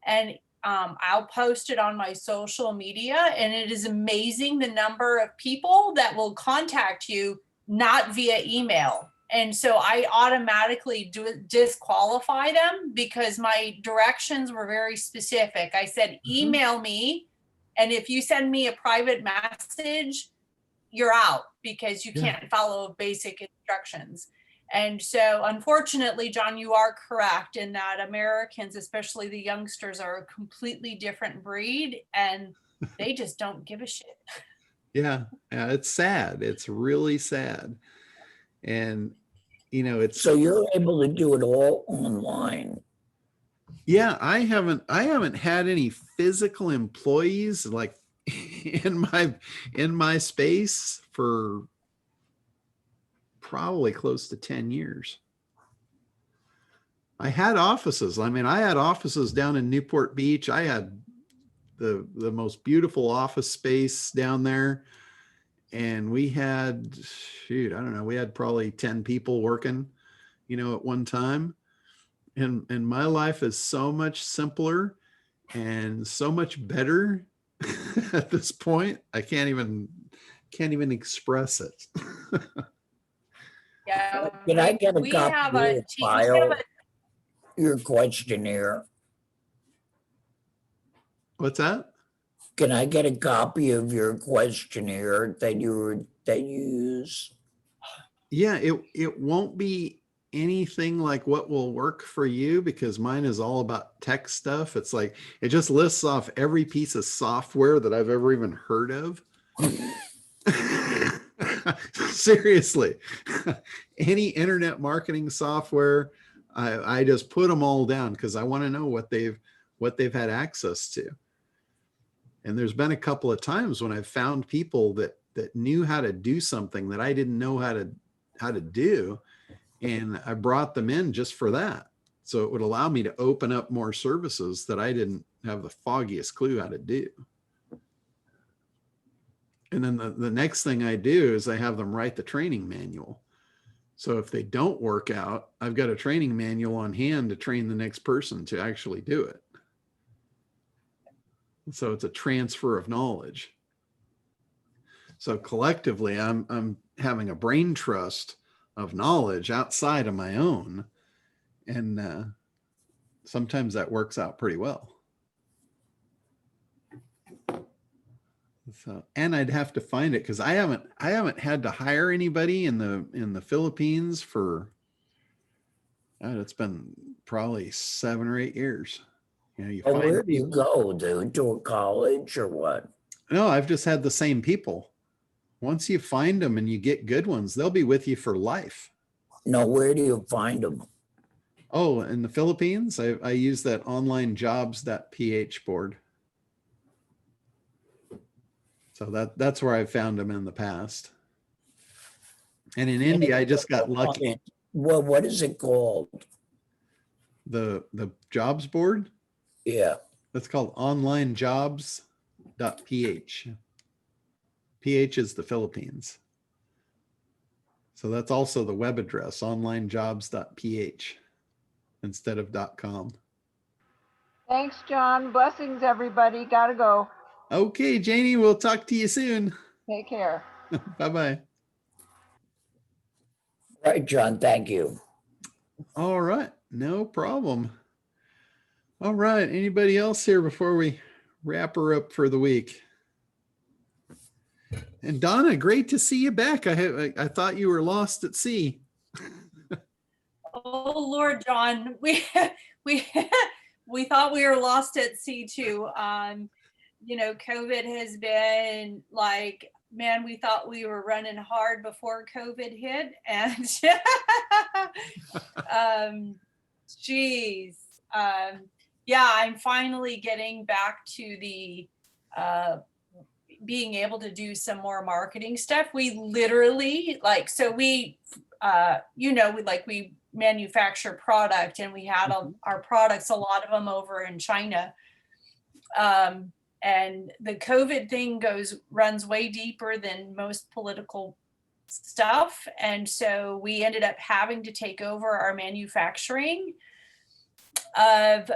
and I'll post it on my social media. And it is amazing the number of people that will contact you not via email. And so I automatically disqualify them because my directions were very specific. I said, email me. And if you send me a private message, you're out because you can't follow basic instructions. instructions. And so unfortunately, John, you are correct in that Americans, especially the youngsters, are a completely different breed and they just don't give a shit. Yeah, it's sad. It's really sad. And it's So you're able to do it all online. yeah, I haven't had any physical employees like in my space for probably close to 10 years. I had offices. I mean, I had offices down in Newport Beach. I had the most beautiful office space down there. And we had, shoot, I don't know, we had probably 10 people working, at one time. And my life is so much simpler and so much better at this point. I can't even express it. Yeah. Can I get a we copy have of a your team, we have file, your questionnaire? What's that? Can I get a copy of your questionnaire that you use? Yeah, it won't be anything like what will work for you because mine is all about tech stuff. It's like it just lists off every piece of software that I've ever even heard of. Seriously, any internet marketing software, I just put them all down because I want to know what they've had access to. And there's been a couple of times when I've found people that knew how to do something that I didn't know how to do, and I brought them in just for that. So it would allow me to open up more services that I didn't have the foggiest clue how to do. And then the next thing I do is I have them write the training manual. So if they don't work out, I've got a training manual on hand to train the next person to actually do it. So it's a transfer of knowledge. So collectively, I'm having a brain trust of knowledge outside of my own. And sometimes that works out pretty well. So, and I'd have to find it because I haven't had to hire anybody in the Philippines for it's been probably 7 or 8 years. You Or find where do you people. go, dude? To a college or what? No, I've just had the same people. Once you find them and you get good ones, they'll be with you for life. No, where do you find them? Oh, in the Philippines, I use that online jobs.ph board. So that's where I've found them in the past. And in India, I just got lucky. Well, what is it called? The jobs board, Yeah. that's called onlinejobs.ph. PH is the Philippines. So that's also the web address, onlinejobs.ph instead of .com. Thanks, John. Blessings, everybody. Gotta go. Okay, Janie, we'll talk to you soon. Take care. Bye-bye. Right, John. Thank you. All right, no problem. All right, anybody else here before we wrap her up for the week? And Donna, great to see you back. I thought you were lost at sea. Oh Lord, John, we we thought we were lost at sea too. COVID has been like, man, we thought we were running hard before COVID hit, and geez, yeah, I'm finally getting back to the being able to do some more marketing stuff. We literally we manufacture product, and we had our products, a lot of them over in China. And the COVID thing runs way deeper than most political stuff. And so we ended up having to take over our manufacturing of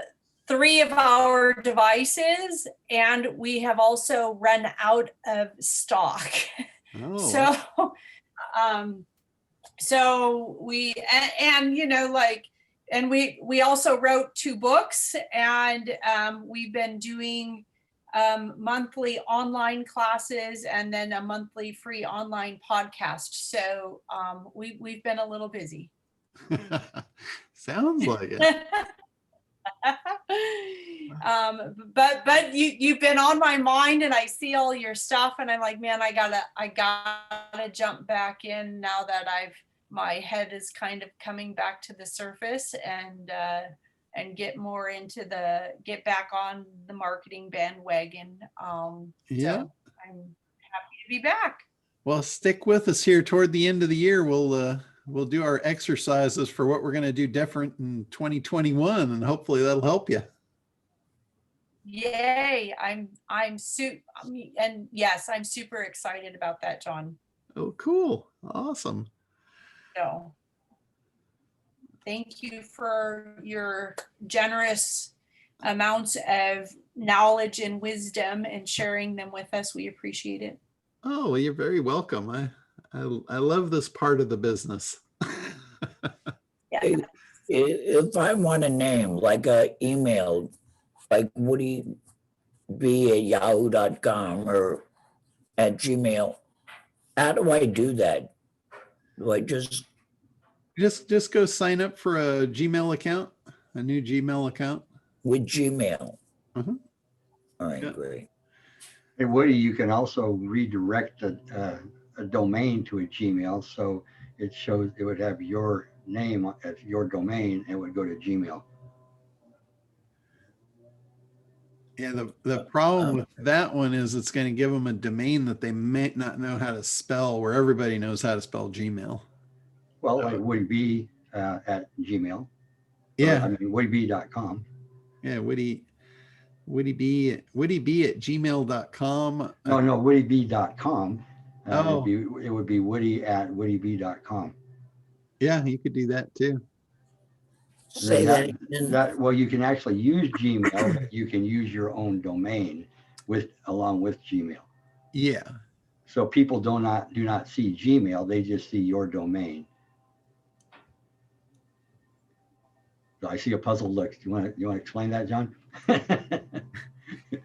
3 of our devices, and we have also run out of stock. Oh. So we we also wrote 2 books, and we've been doing monthly online classes, and then a monthly free online podcast. So we've been a little busy. Sounds like it. But you've been on my mind, and I see all your stuff, and I'm like, man, I gotta jump back in now that my head is kind of coming back to the surface, and get more into get back on the marketing bandwagon. Yeah. So I'm happy to be back. Well, stick with us here toward the end of the year. We'll do our exercises for what we're going to do different in 2021, and hopefully that'll help you. Yay. And yes, I'm super excited about that, John. Oh, cool. Awesome. So thank you for your generous amounts of knowledge and wisdom and sharing them with us. We appreciate it. Oh, well, you're very welcome. I love this part of the business. Hey, if I want a name, like a email, like woodyb@yahoo.com or at Gmail, how do I do that? Do I just Just go sign up for a Gmail account, a new Gmail account. with Gmail? Mhm. All right, Yeah. great. Hey, Woody, you can also redirect a domain to a Gmail. So it would have your name as your domain and it would go to Gmail. Yeah, the problem with that one is it's going to give them a domain that they may not know how to spell, where everybody knows how to spell Gmail. Well, like Woody B at Gmail. Yeah. I mean, woodyb.com. Yeah, Woody B at gmail.com. No, woodyb.com. Oh. It would be woody at woodyb.com. Yeah, you could do that too. Say that again. Well, you can actually use Gmail. You can use your own domain along with Gmail. Yeah. So people do not see Gmail. They just see your domain. So I see a puzzled look. You want to explain that, John?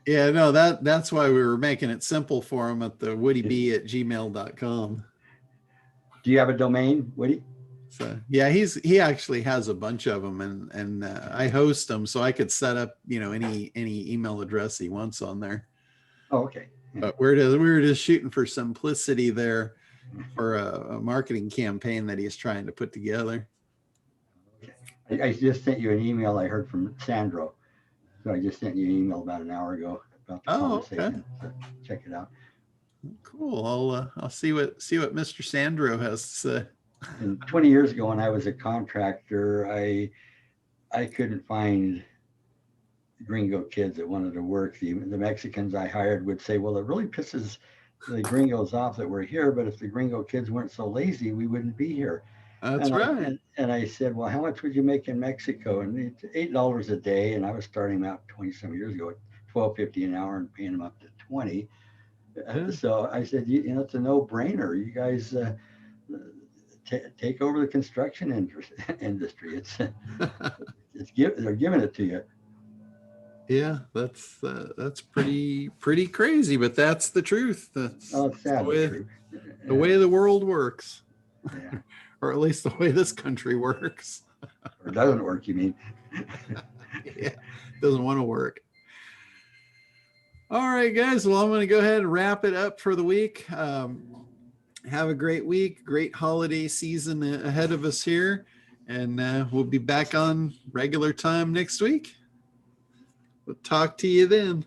Yeah, no, that's why we were making it simple for him at the woodyb at gmail.com. Do you have a domain, Woody? So yeah, he actually has a bunch of them, and I host them, so I could set up any email address he wants on there. Oh, okay. Yeah. But we were just shooting for simplicity there for a marketing campaign that he's trying to put together. Okay. I just sent you an email. I heard from Sandro, so I just sent you an email about an hour ago about the conversation. Okay. So check it out. Cool. I'll see what Mr. Sandro has to say. And 20 years ago, when I was a contractor, I couldn't find gringo kids that wanted to work. The Mexicans I hired would say, well, it really pisses the gringos off that we're here, but if the gringo kids weren't so lazy, we wouldn't be here. That's right. And I said, well, how much would you make in Mexico? And it's $8 a day. And I was starting out 20 some years ago at $12.50 an hour and paying them up to 20. Yeah. So I said, it's a no-brainer. You guys take over the construction industry. They're giving it to you. Yeah, that's pretty crazy, but that's the truth. That's it's sad, the way the world works. Yeah. Or at least the way this country works. Or doesn't work, you mean? Yeah, doesn't want to work. All right, guys. Well, I'm going to go ahead and wrap it up for the week. Have a great week, great holiday season ahead of us here. And we'll be back on regular time next week. We'll talk to you then.